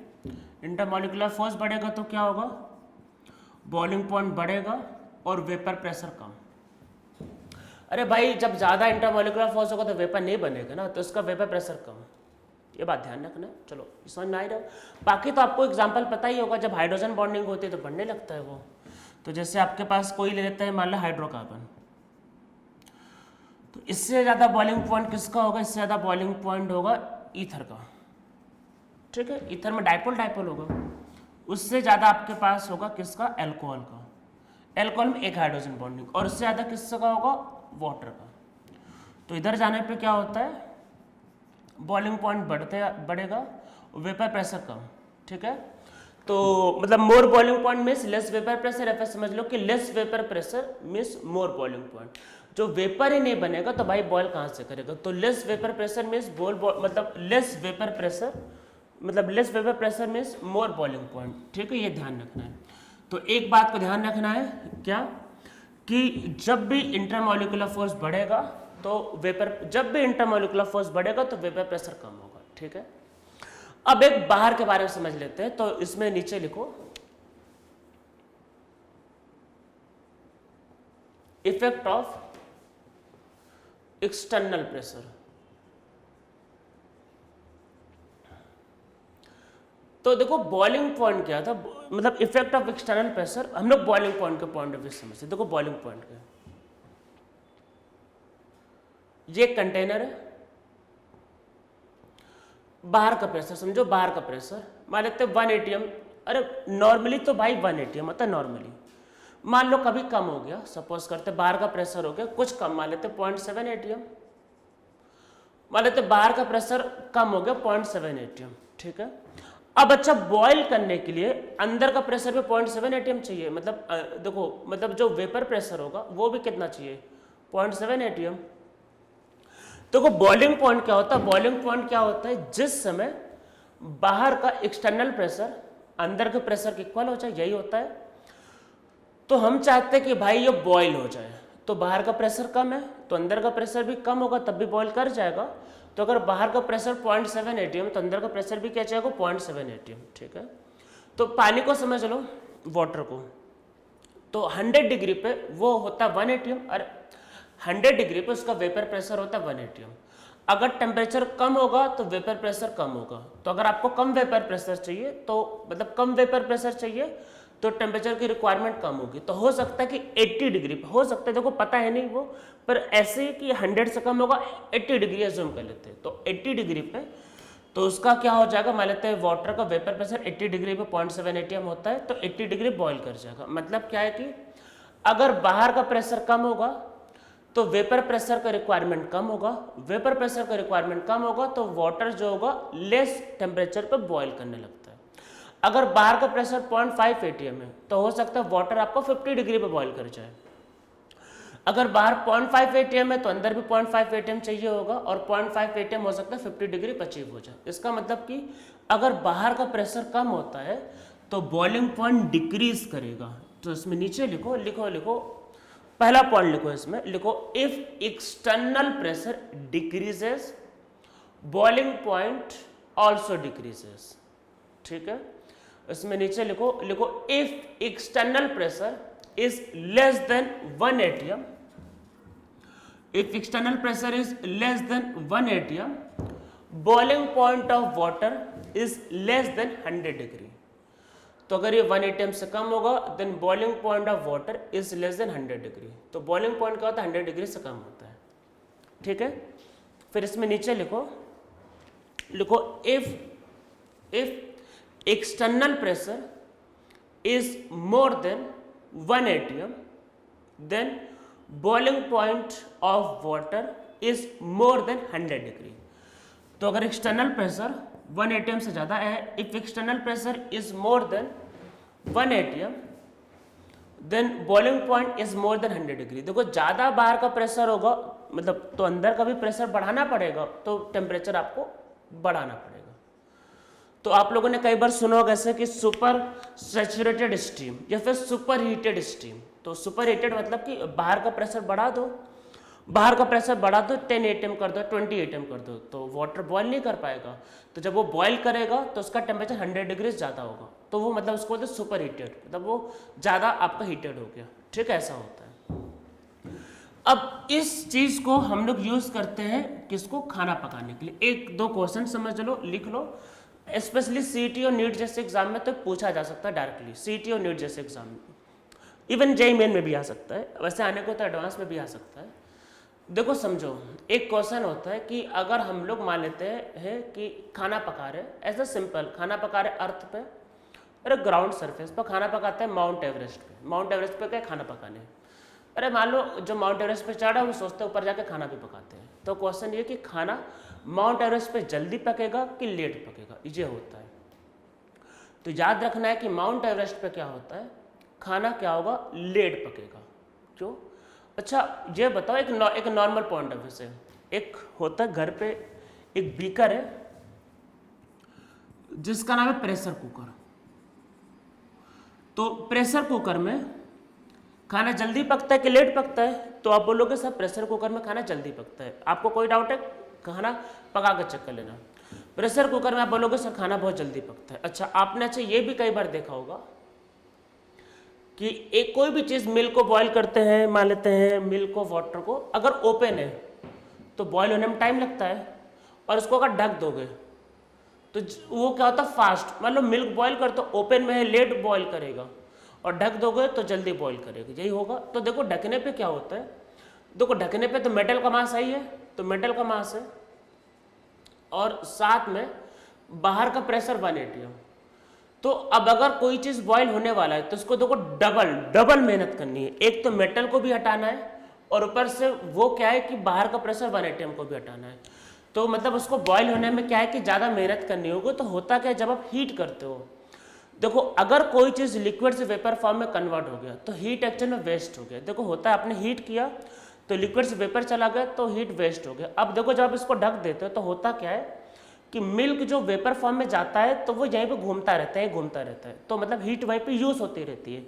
इंटरमॉलिक्यूलर फोर्स बढ़ेगा तो क्या होगा, बॉइलिंग पॉइंट बढ़ेगा और वेपर प्रेशर कम। अरे भाई जब ज़्यादा इंटरमॉलिक्यूलर फोर्स होगा तो वेपर नहीं बनेगा ना, तो इसका वेपर प्रेशर कम, ये बात ध्यान रखना। चलो समझ में आ रहा है। बाकी तो आपको एग्जांपल पता ही होगा, जब हाइड्रोजन बॉन्डिंग होती है तो बढ़ने लगता है वो। तो जैसे आपके पास कोई ले लेते हैं मान लो हाइड्रोकार्बन, तो इससे ज़्यादा बॉइलिंग पॉइंट किसका होगा, इससे ज़्यादा बॉइलिंग पॉइंट होगा ईथर का, ठीक है। ईथर में डाइपोल डाइपोल होगा, उससे ज़्यादा आपके पास होगा किसका, एल्कोहल का। एल्कोहल में एक हाइड्रोजन बॉन्डिंग, और उससे ज़्यादा किसका होगा, वाटर का। तो इधर जाने पे क्या होता है, बॉइलिंग पॉइंट बढ़ेगा, वेपर प्रेशर कम, ठीक है। तो मतलब more boiling point means less vapour pressure, या फिर समझ लो कि less vapour pressure means more boiling point. जो वेपर ही नहीं बनेगा तो भाई बॉयल कहाँ से करेगा। तो लेस वेपर प्रेशर मीन्स मतलब लेस वेपर प्रेशर, मतलब less vapour pressure means more boiling point, ठीक है, ये ध्यान रखना है। तो एक बात को ध्यान रखना है क्या, कि जब भी इंटरमॉलिक्यूलर फोर्स बढ़ेगा तो वेपर, जब भी इंटरमॉलिक्यूलर फोर्स बढ़ेगा तो वेपर प्रेशर कम होगा, ठीक है। अब एक बाहर के बारे में समझ लेते हैं। तो इसमें नीचे लिखो इफेक्ट ऑफ एक्सटर्नल प्रेशर। तो देखो बॉइलिंग पॉइंट क्या था, मतलब इफेक्ट ऑफ एक्सटर्नल प्रेशर हम लोग बॉइलिंग पॉइंट के पॉइंट ऑफ व्यू समझते। देखो बॉइलिंग पॉइंट का ये कंटेनर है, बाहर का प्रेशर समझो, बाहर का प्रेशर मान लेते 1 atm। अरे नॉर्मली तो भाई 1 atm होता है नॉर्मली, मान लो कभी कम हो गया, सपोज करते बाहर का प्रेशर हो गया कुछ कम, मान लेते 0.7 atm, मान लेते बाहर का प्रेशर कम हो गया 0.7 atm, ठीक है। अब अच्छा बॉयल करने के लिए अंदर का प्रेशर भी 0.7 atm चाहिए, मतलब देखो मतलब जो वेपर प्रेशर होगा वो भी कितना चाहिए, 0.7 atm। देखो बॉइलिंग पॉइंट क्या होता है, बॉइलिंग पॉइंट क्या होता है, जिस समय बाहर का एक्सटर्नल प्रेशर अंदर के प्रेशर के इक्वल हो जाए, यही होता है। तो हम चाहते हैं कि भाई ये बॉयल हो जाए, तो बाहर का प्रेशर कम है तो अंदर का प्रेशर भी कम होगा तब भी बॉयल कर जाएगा। तो अगर बाहर का प्रेशर 0.7 atm तो अंदर का प्रेशर भी क्या जाएगा, 0.7 atm, ठीक है। तो पानी को समझ लो, वाटर को, तो 100 डिग्री पे वो होता है 1 atm, और 100 डिग्री पे उसका वेपर प्रेशर होता है 1 atm। अगर टेम्परेचर कम होगा तो वेपर प्रेशर कम होगा। तो अगर आपको कम वेपर प्रेशर चाहिए, तो मतलब कम वेपर प्रेशर चाहिए तो टेम्परेचर की रिक्वायरमेंट कम होगी। तो हो सकता है कि 80 डिग्री पे हो सकता है, देखो पता है नहीं वो, पर ऐसे कि 100 से कम होगा, 80 डिग्री एज्यूम कर लेते हैं। तो 80 डिग्री पे तो उसका क्या हो जाएगा, मान लेते हैं वाटर का वेपर प्रेशर 80 डिग्री पे 0.7 एटीएम होता है, तो 80 डिग्री बॉईल कर जाएगा। मतलब क्या है कि अगर बाहर का प्रेशर कम होगा तो वेपर प्रेशर का रिक्वायरमेंट कम होगा, वेपर प्रेशर का रिक्वायरमेंट कम होगा तो वाटर जो होगा लेस टेम्परेचर पर बॉईल करने लगता है। अगर बाहर का प्रेशर 0.5 एटीएम है तो हो सकता है वाटर आपको 50 डिग्री पे बॉईल कर जाए। अगर बाहर 0.5 एटीएम है तो अंदर भी 0.5 एटीएम चाहिए होगा, और 0.5 एटीएम हो सकता है 50 डिग्री पर अचीव हो जाए। इसका मतलब कि अगर बाहर का प्रेशर कम होता है तो बॉइलिंग पॉइंट डिक्रीज करेगा। तो इसमें नीचे लिखो लिखो लिखो, पहला पॉइंट लिखो, इसमें लिखो if external pressure decreases boiling point also decreases. ठीक है, इसमें नीचे लिखो लिखो if external pressure is less than 1 atm, if external pressure is less than 1 atm, boiling point of water is less than 100 degree। तो अगर ये 1 atm से कम होगा then boiling point of water is less than 100 degree। तो boiling point क्या होता है, 100 degree से कम होता है। ठीक है, फिर इसमें नीचे लिखो लिखो if external pressure is more than 1 atm, then boiling point of water is more than 100 degree। तो अगर एक्सटर्नल प्रेशर 1 atm से ज़्यादा है, if external pressure is more than 1 atm, then boiling point is more than 100 degree. देखो ज़्यादा बाहर का pressure होगा मतलब तो अंदर का भी प्रेशर बढ़ाना पड़ेगा, तो टेम्परेचर आपको बढ़ाना पड़ेगा। तो आप लोगों ने कई बार सुना होगा ऐसे कि सुपर सैचुरेटेड स्टीम या फिर सुपर हीटेड स्टीम। तो सुपर हीटेड मतलब कि बाहर का प्रेशर बढ़ा दो, बाहर का प्रेशर बढ़ा दो, 10 एटीएम कर दो, 20 एटीएम कर दो, तो वाटर बॉयल नहीं कर पाएगा। तो जब वो बॉयल करेगा तो उसका टेम्परेचर 100 डिग्री ज़्यादा होगा, तो वो मतलब उसको बोलते हैं सुपर हीटेड, मतलब वो ज़्यादा आपका हीटेड हो गया। ठीक है, ऐसा होता है। अब इस चीज़ को हम लोग यूज़ करते हैं किसको, खाना पकाने के लिए। एक दो क्वेश्चन समझ लो, लिख लो, स्पेशली सीटी और नीट जैसे एग्जाम में तो पूछा जा सकता है डायरेक्टली, सीटी और नीट जैसे एग्जाम में, इवन जेईई मेन में भी आ सकता है, वैसे आने को तो एडवांस में भी आ सकता है। देखो समझो, एक क्वेश्चन होता है कि अगर हम लोग मान लेते हैं कि खाना पका रहे, ऐसा सिंपल खाना पका रहे अर्थ पे, अरे ग्राउंड सरफेस पर खाना पकाते हैं माउंट एवरेस्ट पे। माउंट एवरेस्ट पे क्या खाना पकाने, अरे मान लो जो माउंट एवरेस्ट पे चढ़ा वो सोचते हैं ऊपर जाके खाना भी पकाते हैं। तो क्वेश्चन ये कि खाना माउंट एवरेस्ट पे जल्दी पकेगा कि लेट पकेगा, ये होता है। तो याद रखना है कि माउंट एवरेस्ट पे क्या होता है, खाना क्या होगा, लेट पकेगा। क्यों? अच्छा ये बताओ, एक नॉर्मल पॉइंट ऑफ व्यू से, एक होता है घर पे एक बीकर है जिसका नाम है प्रेशर कुकर। तो प्रेशर कुकर में खाना जल्दी पकता है कि लेट पकता है? तो आप बोलोगे सर प्रेशर कुकर में खाना जल्दी पकता है। आपको कोई डाउट है? खाना पका कर चेक कर लेना। प्रेशर कुकर में आप बोलोगे सर खाना बहुत जल्दी पकता है। अच्छा आपने ये भी कई बार देखा होगा कि एक कोई भी चीज़, मिल्क को बॉईल करते हैं, मान लेते हैं मिल्क को, वाटर को, अगर ओपन है तो बॉईल होने में टाइम लगता है, और उसको अगर ढक दोगे तो वो क्या होता है, फास्ट। मान लो मिल्क बॉईल कर तो ओपन में है, लेट बॉईल करेगा, और ढक दोगे तो जल्दी बॉईल करेगा, यही होगा। तो देखो ढकने पे क्या होता है, देखो ढकने पे तो मेटल का मास ही है, तो मेटल का मास है, और साथ में बाहर का प्रेशर 1 atm। तो अब अगर कोई चीज़ बॉईल होने वाला है तो उसको देखो डबल मेहनत करनी है। एक तो मेटल को भी हटाना है, और ऊपर से वो क्या है कि बाहर का प्रेशर 1 atm को भी हटाना है। तो मतलब उसको बॉईल होने में क्या है कि ज़्यादा मेहनत करनी होगी। तो होता क्या है, जब आप हीट करते हो, देखो अगर कोई चीज़ लिक्विड से वेपर फॉर्म में कन्वर्ट हो गया तो हीट एक्चुअल में वेस्ट हो गया। देखो होता है, आपने हीट किया तो लिक्विड से वेपर चला गया तो हीट वेस्ट हो गया। अब देखो जब आप इसको ढक देते हो तो होता क्या है कि मिल्क जो वेपर फॉर्म में जाता है तो वो यहीं पे घूमता रहता है, तो मतलब हीट वहीं पे यूज़ होती रहती है।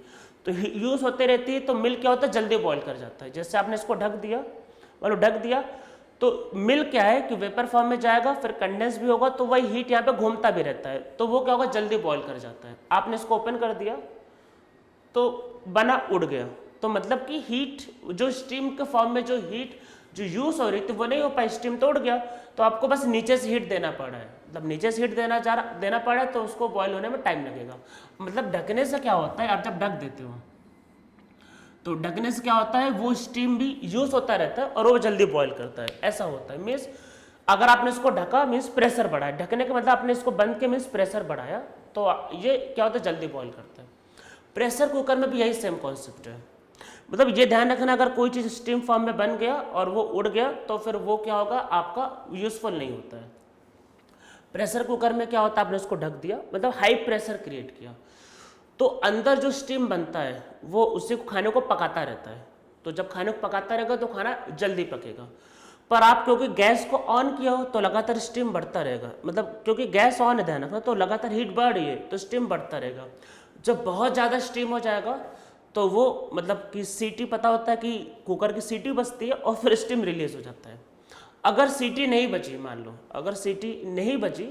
तो यूज़ होती रहती है तो मिल्क क्या होता है, जल्दी बॉईल कर जाता है। जैसे आपने इसको ढक दिया, मतलब ढक दिया तो मिल्क क्या है कि वेपर फॉर्म में जाएगा, फिर कंडेंस भी होगा, तो वही हीट यहाँ पे घूमता भी रहता है, तो वो क्या होगा, जल्दी बॉईल कर जाता है। आपने इसको ओपन कर दिया तो बना उड़ गया। तो मतलब कि हीट जो स्टीम के फॉर्म में जो हीट जो यूज हो रही थी वो नहीं हो पाई, स्टीम तो उड़ गया। तो आपको बस नीचे से हीट देना पड़ा है, मतलब नीचे से हीट देना पड़ा है, तो उसको बॉयल होने में टाइम लगेगा। मतलब ढकने से क्या होता है, आप जब ढक देते हो तो ढकने से क्या होता है, वो स्टीम भी यूज होता रहता है और वो जल्दी बॉयल करता है, ऐसा होता है। मीन्स अगर आपने इसको ढका मीन्स प्रेशर बढ़ाया, ढकने का मतलब आपने इसको बंद किया मीन्स प्रेशर बढ़ाया, तो ये क्या होता है, जल्दी बॉईल करता है। प्रेशर कुकर में भी यही सेम कॉन्सेप्ट है। मतलब ये ध्यान रखना, अगर कोई चीज़ स्टीम फॉर्म में बन गया और वो उड़ गया तो फिर वो क्या होगा, आपका यूजफुल नहीं होता है। प्रेशर कुकर में क्या होता है, आपने उसको ढक दिया, मतलब हाई प्रेशर क्रिएट किया, तो अंदर जो स्टीम बनता है वो उसी को खाने को पकाता रहता है। तो जब खाने को पकाता रहेगा तो खाना जल्दी पकेगा। पर आप क्योंकि गैस को ऑन किया हो तो लगातार स्टीम बढ़ता रहेगा, मतलब क्योंकि गैस ऑन है, ध्यान रखना, तो लगातार हीट बढ़ रही है तो स्टीम बढ़ता रहेगा। जब बहुत ज़्यादा स्टीम हो जाएगा तो वो मतलब कि सीटी, पता होता है कि कुकर की सीटी बजती है और फिर स्टीम रिलीज हो जाता है। अगर सीटी नहीं बची, मान लो अगर सीटी नहीं बची,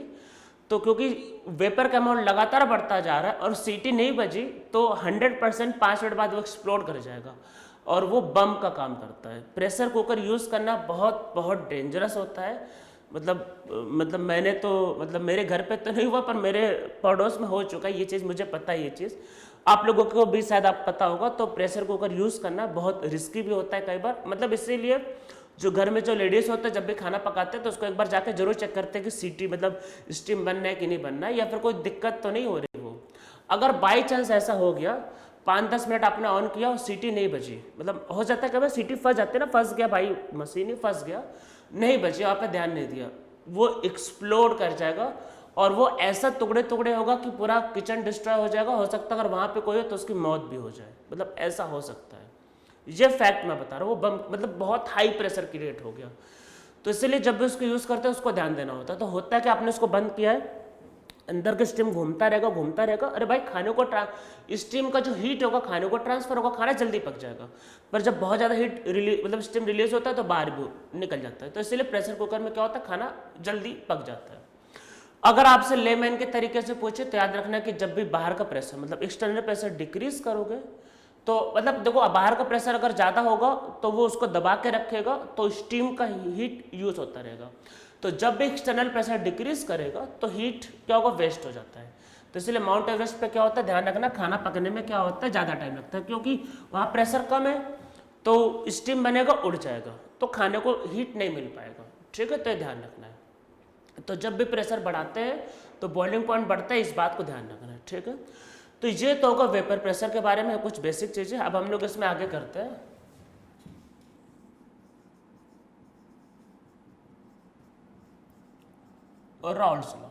तो क्योंकि वेपर का अमाउंट लगातार बढ़ता जा रहा है और सीटी नहीं बजी तो 100% 5 मिनट बाद वो एक्सप्लोड कर जाएगा और वो बम का काम करता है। प्रेशर कुकर यूज़ करना बहुत बहुत डेंजरस होता है। मतलब मैंने तो मतलब मेरे घर पे तो नहीं हुआ, पर मेरे पड़ोस में हो चुका है ये चीज़, मुझे पता है ये चीज़, आप लोगों को भी शायद आप पता होगा। तो प्रेशर कुकर यूज़ करना बहुत रिस्की भी होता है कई बार, मतलब इसीलिए जो घर में जो लेडीज़ होते हैं जब भी खाना पकाते हैं तो उसको एक बार जाके जरूर चेक करते हैं कि सीटी मतलब स्टीम बनना है कि नहीं बनना है, या फिर कोई दिक्कत तो नहीं हो रही हो। अगर बाई चांस ऐसा हो गया, 5-10 मिनट आपने ऑन किया और सीटी नहीं बजी, मतलब हो जाता है कभी सीटी फंस जाती है ना, फंस गया भाई मशीन ही फंस गया, नहीं बची, आपने ध्यान नहीं दिया, वो एक्सप्लोड कर जाएगा और वो ऐसा टुकड़े टुकड़े होगा कि पूरा किचन डिस्ट्रॉय हो जाएगा। हो सकता है अगर वहाँ पे कोई हो तो उसकी मौत भी हो जाए, मतलब ऐसा हो सकता है। ये फैक्ट मैं बता रहा हूँ, वो बम मतलब बहुत हाई प्रेशर क्रिएट हो गया। तो इसलिए जब भी उसको यूज़ करते हैं उसको ध्यान देना होता है। तो होता है कि आपने उसको बंद किया है, अंदर का स्टीम घूमता रहेगा, अरे भाई खाने को स्टीम का जो हीट होगा खाने को ट्रांसफर होगा, खाना जल्दी पक जाएगा। पर जब बहुत ज़्यादा हीट मतलब स्टीम रिलीज होता है तो बाहर भी निकल जाता है। तो इसलिए प्रेशर कुकर में क्या होता है, खाना जल्दी पक जाता है। अगर आपसे लेमैन के तरीके से पूछे तो याद रखना कि जब भी बाहर का प्रेशर मतलब एक्सटर्नल प्रेशर डिक्रीज करोगे तो मतलब देखो बाहर का प्रेशर अगर ज़्यादा होगा तो वो उसको दबा के रखेगा तो स्टीम का हीट यूज होता रहेगा। तो जब भी एक्सटर्नल प्रेशर डिक्रीज करेगा तो हीट क्या होगा, वेस्ट हो जाता है। तो इसलिए माउंट एवरेस्ट पे क्या होता है, ध्यान रखना, खाना पकने में क्या होता है, ज़्यादा टाइम लगता है, क्योंकि वहाँ प्रेशर कम है तो स्टीम बनेगा, उड़ जाएगा, तो खाने को हीट नहीं मिल पाएगा। ठीक है, तो ये ध्यान रखना है। तो जब भी प्रेशर बढ़ाते हैं तो बॉइलिंग पॉइंट बढ़ता है, इस बात को ध्यान रखना है। ठीक है, तो ये तो होगा वेपर प्रेशर के बारे में कुछ बेसिक चीज़ें। अब हम लोग इसमें आगे करते हैं। और राउल्स लॉ,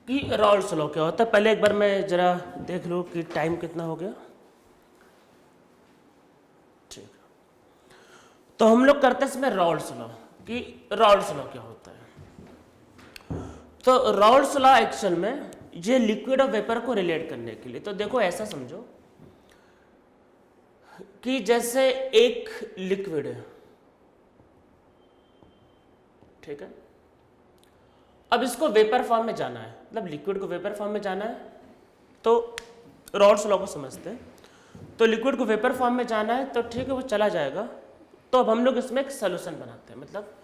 कि राउल्स लॉ क्या होता है, पहले एक बार मैं जरा देख लूँ कि टाइम कितना हो गया। ठीक, तो हम लोग करते हैं इसमें राउल्स लॉ, कि राउल्स लॉ क्या होता है। तो राउल्स लॉ एक्चुअल में ये लिक्विड और वेपर को रिलेट करने के लिए, तो देखो ऐसा समझो कि जैसे एक लिक्विड है, ठीक है, अब इसको वेपर फॉर्म में जाना है, मतलब लिक्विड को वेपर फॉर्म में जाना है, तो राउल्स लॉ को समझते हैं। तो लिक्विड को वेपर फॉर्म में जाना है तो ठीक है, वो चला जाएगा। तो अब हम लोग इसमें एक सोल्यूशन बनाते हैं, मतलब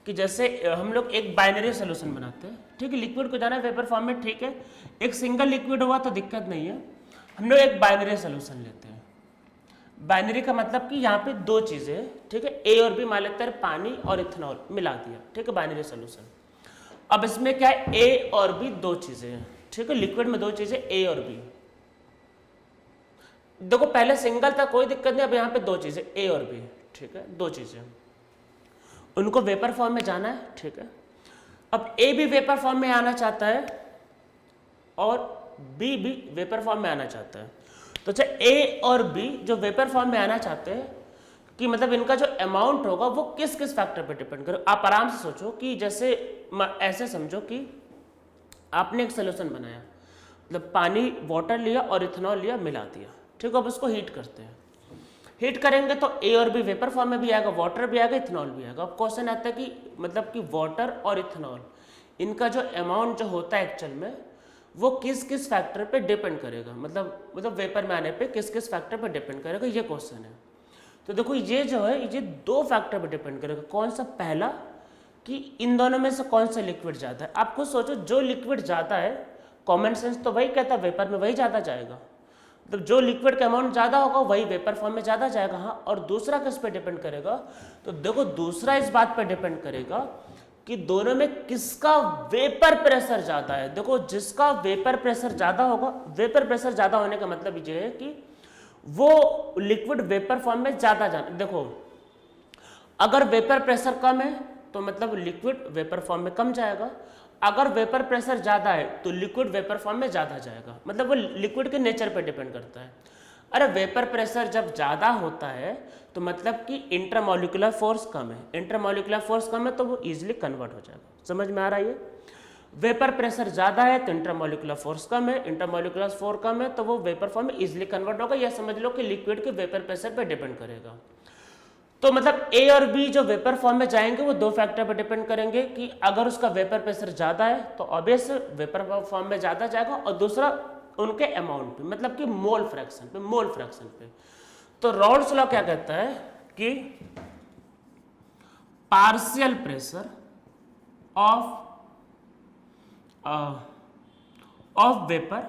कि जैसे हम लोग एक बाइनरी सोल्यूशन बनाते हैं। ठीक है, लिक्विड को जाना है वेपर फॉर्म में, ठीक है, एक सिंगल लिक्विड हुआ तो दिक्कत नहीं है। हम लोग एक बाइनरी सोल्यूशन लेते हैं। बाइनरी का मतलब कि यहाँ पे दो चीज़ें हैं, ठीक है, ए और बी मान लेते हैं, पानी और इथेनॉल मिला दिया, ठीक है, बाइनरी सोल्यूशन। अब इसमें क्या है, ए और बी दो चीज़ें हैं, ठीक है, लिक्विड में दो चीज़ें ए और बी। देखो पहले सिंगल था कोई दिक्कत नहीं, अब यहाँ पे दो चीज़ें ए और बी, ठीक है, दो चीज़ें, उनको वेपर फॉर्म में जाना है। ठीक है, अब ए भी वेपर फॉर्म में आना चाहता है और बी भी वेपर फॉर्म में आना चाहता है। तो अच्छा ए और बी जो वेपर फॉर्म में आना चाहते हैं कि मतलब इनका जो अमाउंट होगा वो किस किस फैक्टर पे डिपेंड करे। आप आराम से सोचो कि जैसे ऐसे समझो कि आपने एक सोल्यूशन बनाया, मतलब पानी वाटर लिया और इथेनॉल लिया, मिला दिया, ठीक है, अब उसको हीट करते हैं। हीट करेंगे तो ए और बी वेपर फॉर्म में भी आएगा, वाटर भी आएगा, इथेनॉल भी आएगा। अब क्वेश्चन आता है कि मतलब कि वाटर और इथेनॉल इनका जो अमाउंट जो होता है एक्चुअल में वो किस किस फैक्टर पे डिपेंड करेगा, मतलब वेपर में आने पे किस किस फैक्टर पे डिपेंड करेगा, ये क्वेश्चन है। तो देखो ये जो है ये दो फैक्टर पे डिपेंड करेगा। कौन सा, पहला कि इन दोनों में से कौन सा लिक्विड ज़्यादा है। आप खुद सोचो, जो लिक्विड ज़्यादा है कॉमन सेंस तो वही कहता है वेपर में वही ज़्यादा जाएगा। मतलब जो लिक्विड का अमाउंट ज़्यादा होगा वही वेपर फॉर्म में ज़्यादा जाएगा। हाँ, और दूसरा किस पे डिपेंड करेगा, तो देखो दूसरा इस बात पे डिपेंड करेगा कि दोनों में किसका वेपर प्रेशर ज़्यादा है। देखो जिसका वेपर प्रेशर ज़्यादा होगा, वेपर प्रेशर ज़्यादा होने का मतलब ये है कि वो लिक्विड वेपर फॉर्म में ज़्यादा जाना। देखो अगर वेपर प्रेशर कम है तो मतलब लिक्विड वेपर फॉर्म में कम जाएगा, अगर वेपर प्रेशर ज़्यादा है तो लिक्विड वेपर फॉर्म में ज़्यादा जाएगा। मतलब वो लिक्विड के नेचर पे डिपेंड करता है। अरे वेपर प्रेशर जब ज़्यादा होता है तो मतलब कि इंटरमोलिकुलर फोर्स कम है, इंटरमोलिकुलर फोर्स कम है तो वो इजीली कन्वर्ट हो जाएगा। समझ में आ रहा है ये? वेपर प्रेशर ज़्यादा है तो इंटरमोलिकुलर फोर्स कम है, इंटरमोलिकुलर फोर्स कम है तो वो वेपर फॉर्म में इजीली कन्वर्ट होगा। यह समझ लो कि लिक्विड के वेपर प्रेशर पर डिपेंड करेगा। तो मतलब ए और बी जो वेपर फॉर्म में जाएंगे वो दो फैक्टर पर डिपेंड करेंगे कि अगर उसका वेपर प्रेशर ज़्यादा है तो ऑब्वियस वेपर फॉर्म में ज़्यादा जाएगा, और दूसरा उनके अमाउंट पे, मतलब कि मोल फ्रैक्शन पे, मोल फ्रैक्शन पे। तो रॉल्स लॉ क्या कहता है कि पार्शियल प्रेशर ऑफ वेपर,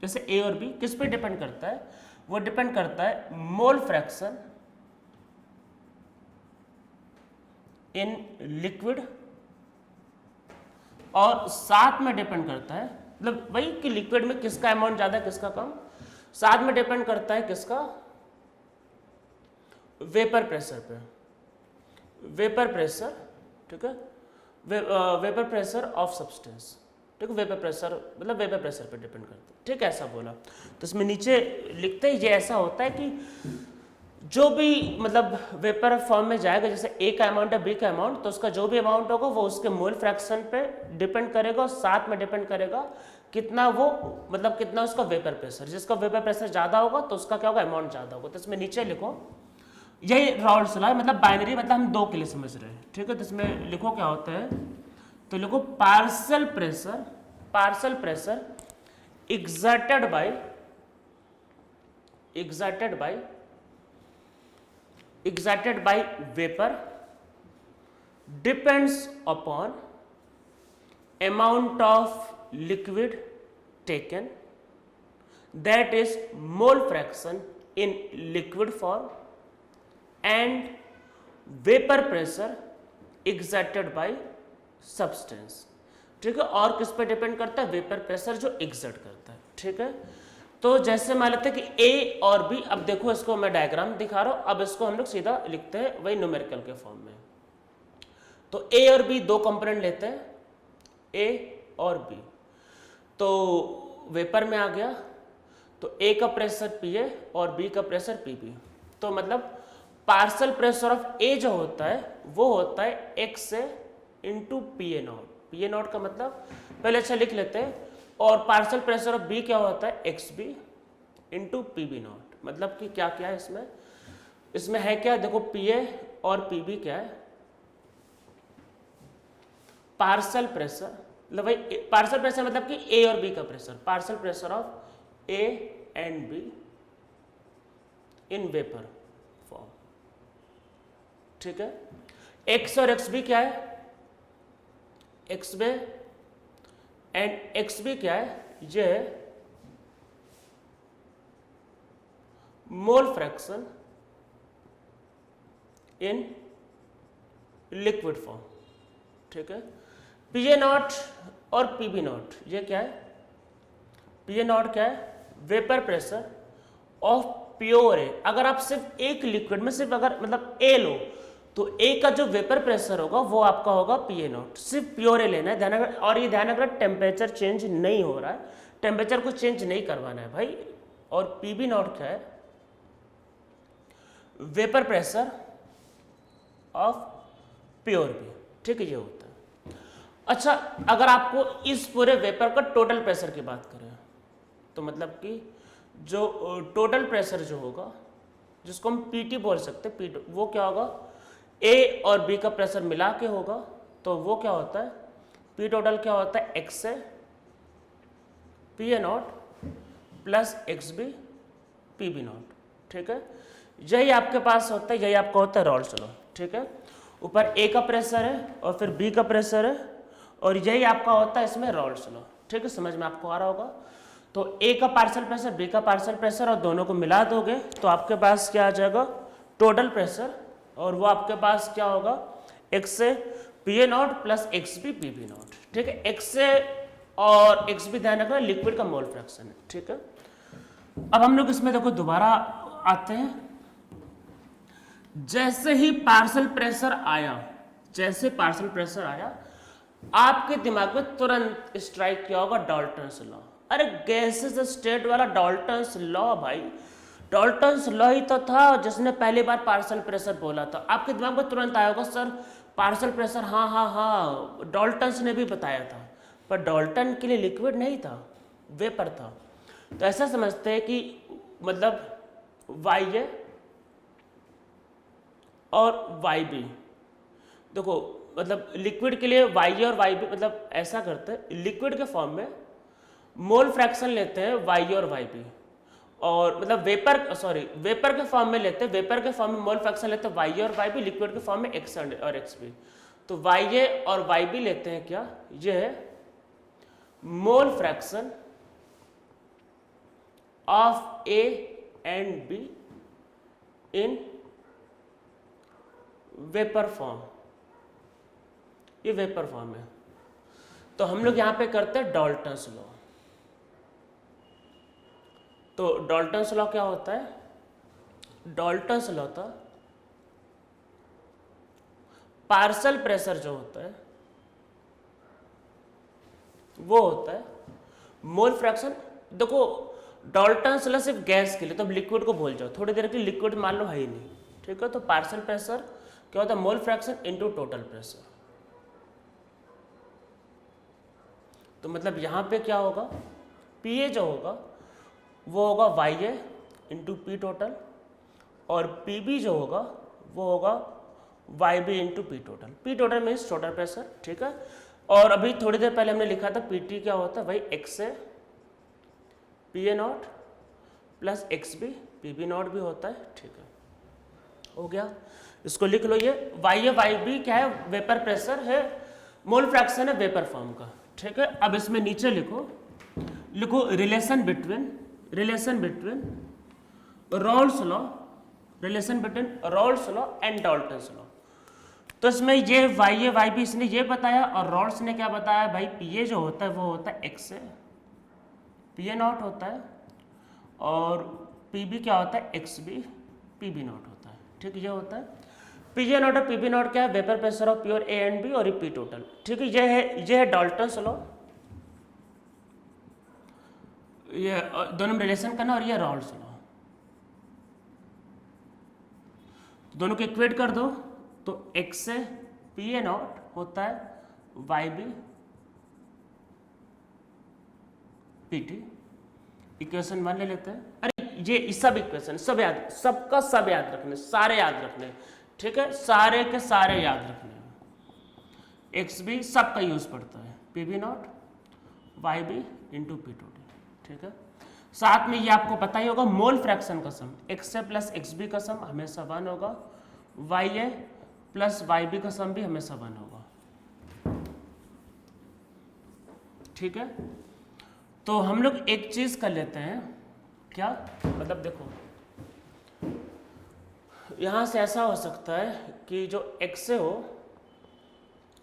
जैसे ए और बी किस पे डिपेंड करता है, वो डिपेंड करता है मोल फ्रैक्शन इन लिक्विड, और साथ में डिपेंड करता है, मतलब वही कि लिक्विड में किसका अमाउंट ज्यादा है किसका कम, साथ में डिपेंड करता है किसका, वेपर प्रेशर पे, वेपर प्रेशर, ठीक है, वेपर प्रेशर ऑफ सब्सटेंस, ठीक है, वेपर प्रेशर मतलब वेपर प्रेशर पे डिपेंड करता है, ठीक है, ऐसा बोला। तो इसमें नीचे लिखते ही ये ऐसा होता है कि जो भी मतलब वेपर फॉर्म में जाएगा, जैसे ए का अमाउंट है बी का अमाउंट, तो उसका जो भी अमाउंट होगा वो उसके मोल फ्रैक्शन पे डिपेंड करेगा, और साथ में डिपेंड करेगा कितना वो मतलब कितना उसका वेपर प्रेशर, जिसका वेपर प्रेशर ज़्यादा होगा तो उसका क्या होगा, अमाउंट ज़्यादा होगा। तो इसमें नीचे लिखो, यही रॉल्स लॉ है, मतलब बाइनरी, मतलब हम दो के लिए समझ रहे हैं, ठीक है। तो इसमें लिखो क्या होता है, तो लिखो partial pressure exerted by vapor depends upon amount of liquid taken, that is mole fraction in liquid form, and vapor pressure exerted by substance, ठीक है। और किस पे डिपेंड करता है, वेपर प्रेशर जो एक्सर्ट करता है, ठीक है। तो जैसे मान लेते हैं कि ए और बी, अब देखो इसको मैं डायग्राम दिखा रहा हूं, अब इसको हम लोग सीधा लिखते हैं वही न्यूमेरिकल के फॉर्म में। तो ए और बी दो कंपोनेंट लेते हैं, ए और बी, तो वेपर में आ गया, तो ए का प्रेशर पी ए और बी का प्रेशर पी बी। तो मतलब पार्शियल प्रेशर ऑफ ए जो होता है वो होता है X A into P A not, P A not का मतलब पहले अच्छा लिख लेते हैं, और पार्शियल प्रेशर ऑफ बी क्या होता है, X B into P B not. मतलब कि क्या क्या है इसमें है क्या, देखो पी ए और पी बी क्या है, पार्शियल प्रेशर, मतलब भाई पार्शियल प्रेशर मतलब कि ए और बी का pressure, partial pressure of A and B in vapour form, ठीक है। एक्स और एक्स बी क्या है, X B and X B क्या है, ये है mole fraction in liquid form, ठीक है। पी ए नॉट और पी बी नॉट ये क्या है, पी ए नॉट क्या है, vapour pressure of pure A. अगर आप सिर्फ एक लिक्विड में सिर्फ अगर मतलब ए लो तो ए का जो वेपर प्रेशर होगा वो आपका होगा पी ए नॉट, सिर्फ प्योर ए लेना है, ध्यान रखना। और ये ध्यान रखना टेम्परेचर चेंज नहीं हो रहा है, टेम्परेचर को चेंज नहीं करवाना है भाई। और पी बी नॉट क्या है, vapour pressure of pure B, ठीक है, ये होता है। अच्छा, अगर आपको इस पूरे वेपर का टोटल प्रेशर की बात करें तो मतलब कि जो टोटल प्रेशर जो होगा जिसको हम पीटी बोल सकते हैं, पी वो क्या होगा, ए और बी का प्रेशर मिला के होगा, तो वो क्या होता है, पी टोटल क्या होता है, X A P A not plus X B P B not, ठीक है। यही आपके पास होता है, यही आपका होता है रॉल्स लॉ, ठीक है। ऊपर ए का प्रेशर है और फिर बी का प्रेशर है, और यही आपका होता है इसमें रॉल्स लॉ, ठीक है, समझ में आपको आ रहा होगा। तो ए का पार्शियल प्रेशर, बी का पार्शियल प्रेशर और दोनों को मिला दोगे तो आपके पास क्या आ जाएगा टोटल प्रेशर, और वो आपके पास क्या होगा एक्स से P A not plus X B P B not. ठीक है, एक्स से और एक्स बी ध्यान रखना लिक्विड का मोल फ्रैक्शन है। ठीक है, अब हम लोग इसमें देखो दोबारा आते हैं। जैसे ही पार्शियल प्रेशर आया, जैसे पार्शियल प्रेशर आया आपके दिमाग में तुरंत स्ट्राइक किया होगा डाल्टन्स लॉ। अरे गैसेस स्टेट वाला डाल्टन्स लॉ भाई, डाल्टन्स लॉ ही तो था जिसने पहली बार पार्शियल प्रेशर बोला था। आपके दिमाग में तुरंत आया होगा सर पार्शियल प्रेशर, हाँ हाँ हाँ डाल्टन्स ने भी बताया था, पर डाल्टन के लिए लिक्विड नहीं था, वेपर था। तो ऐसा समझते हैं कि मतलब वाई ए और वाई बी, देखो मतलब लिक्विड के लिए वाई ए और वाई बी, मतलब ऐसा करते हैं लिक्विड के फॉर्म में मोल फ्रैक्शन लेते हैं वाई ए और वाई बी, और मतलब वेपर के फॉर्म में लेते हैं, वेपर के फॉर्म में मोल फ्रैक्शन लेते हैं वाई ए और वाई बी, लिक्विड के फॉर्म में एक्स और एक्स बी। तो वाई ए और वाई बी लेते हैं क्या, ये है mole fraction of A and B in vapour form, ये वेपर फॉर्म है। तो हम लोग यहां पे करते हैं डाल्टन्स लॉ। तो डाल्टन्स लॉ क्या होता है, डाल्टन्स लॉ था पार्शियल प्रेशर जो होता है वो होता है मोल फ्रैक्शन। देखो डाल्टन्स लॉ सिर्फ गैस के लिए, तो अब लिक्विड को भूल जाओ, थोड़ी देर के लिए लिक्विड मान लो है ही नहीं। ठीक है, तो पार्शियल प्रेशर क्या होता है mole fraction into total pressure. तो मतलब यहां पे क्या होगा, पी ए जो होगा वो होगा Y A into P total, और पी बी जो होगा वो होगा Y B into P total. P total means total pressure. ठीक है, और अभी थोड़ी देर पहले हमने लिखा था पी टी क्या होता है, भाई एक्स से P A not plus X B P B not भी होता है। ठीक है, हो गया, इसको लिख लो। ये वाई ए वाई बी क्या है, वेपर प्रेशर है, मोल फ्रैक्शन है वेपर फॉर्म का। ठीक है, अब इसमें नीचे लिखो relation between Rawls law, relation between Rawls law and Dalton's law. तो इसमें ये वाई ए वाई बी इसने ये बताया, और रॉल्स ने क्या बताया, भाई पी ए जो होता है वो होता है एक्स से पी ए नॉट होता है, और पी बी क्या होता है X B P B not होता है। ठीक है, ये होता है पी ए नॉट और पी बी नॉट क्या है, vapour pressure of pure A and B और पी टोटल। ठीक है, ये है डाल्टन्स लॉ, ये दोनों में रिलेशन करना, और ये रॉल्स लॉ। दोनों को इक्वेट कर दो तो x से पी ए नॉट होता है Y B P T. Equation 1 ले लेते हैं। अरे ये सब इक्वेशन सब याद रखने, सारे याद रखने। ठीक है, सारे के सारे याद रखने। एक्स बी सबका यूज पड़ता है, P B not Y B into P total. ठीक है, साथ में ये आपको पता ही होगा मोल फ्रैक्शन का सम एक्स ए प्लस एक्स बी का सम हमेशा 1 होगा, वाई ए प्लस वाई बी का सम भी हमेशा 1 होगा। ठीक है, तो हम लोग एक चीज कर लेते हैं, क्या मतलब देखो यहां से ऐसा हो सकता है कि जो एक्स ए हो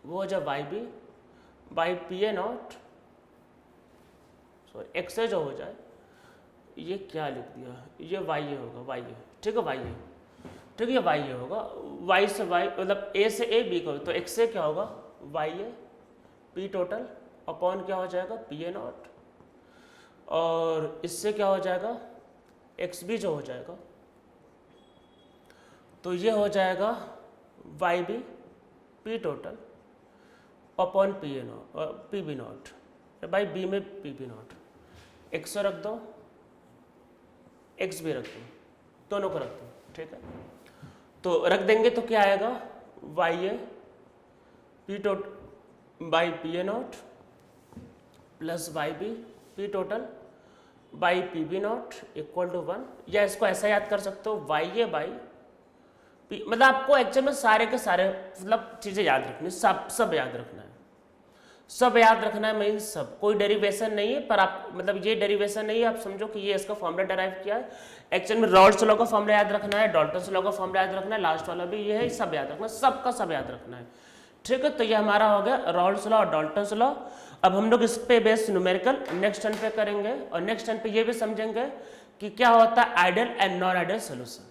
वो हो जाए Y B by P A not, sorry X A जो हो जाए, ये क्या लिख दिया, ये वाई ए होगा, वाई ए। ठीक है, वाई ए, ठीक है, ये वाई ए होगा, वाई से वाई मतलब ए से ए बी को, तो एक्स ए क्या होगा Y A P total upon क्या हो जाएगा पी ए नॉट, और इससे क्या हो जाएगा एक्स बी जो हो जाएगा, तो ये हो जाएगा Y B P total upon P A not P B not, by B में पी बी नॉट। एक्स रख दो, एक्स भी रख दो, दोनों को रख दो। ठीक है, तो रख देंगे तो क्या आएगा Y A P total by P A not plus Y B P total by P B not equal to 1, या इसको ऐसा याद कर सकते हो वाई ए बाई पी, मतलब आपको एक्चुअल में सारे के सारे मतलब चीज़ें याद रखनी, सब याद रखना है, सब याद रखना है, मीन सब, कोई डेरिवेशन नहीं है, पर आप मतलब ये डेरिवेशन नहीं है, आप समझो कि ये इसका फॉर्मूला डेराइव किया है। एक्चुअल में रॉल्स लॉ का फॉर्मूला याद रखना है, डाल्टन्स लॉ का फॉर्मूला याद रखना है, लास्ट वाला भी ये है, सब याद रखना है, सबका सब याद रखना है। ठीक है, तो ये हमारा हो गया रॉल्स लॉ और डाल्टन्स लॉ। अब हम लोग इस पे बेस न्यूमेरिकल नेक्स्ट टर्न पे करेंगे, और नेक्स्ट टर्न पे ये भी समझेंगे कि क्या होता है ideal and non ideal solution.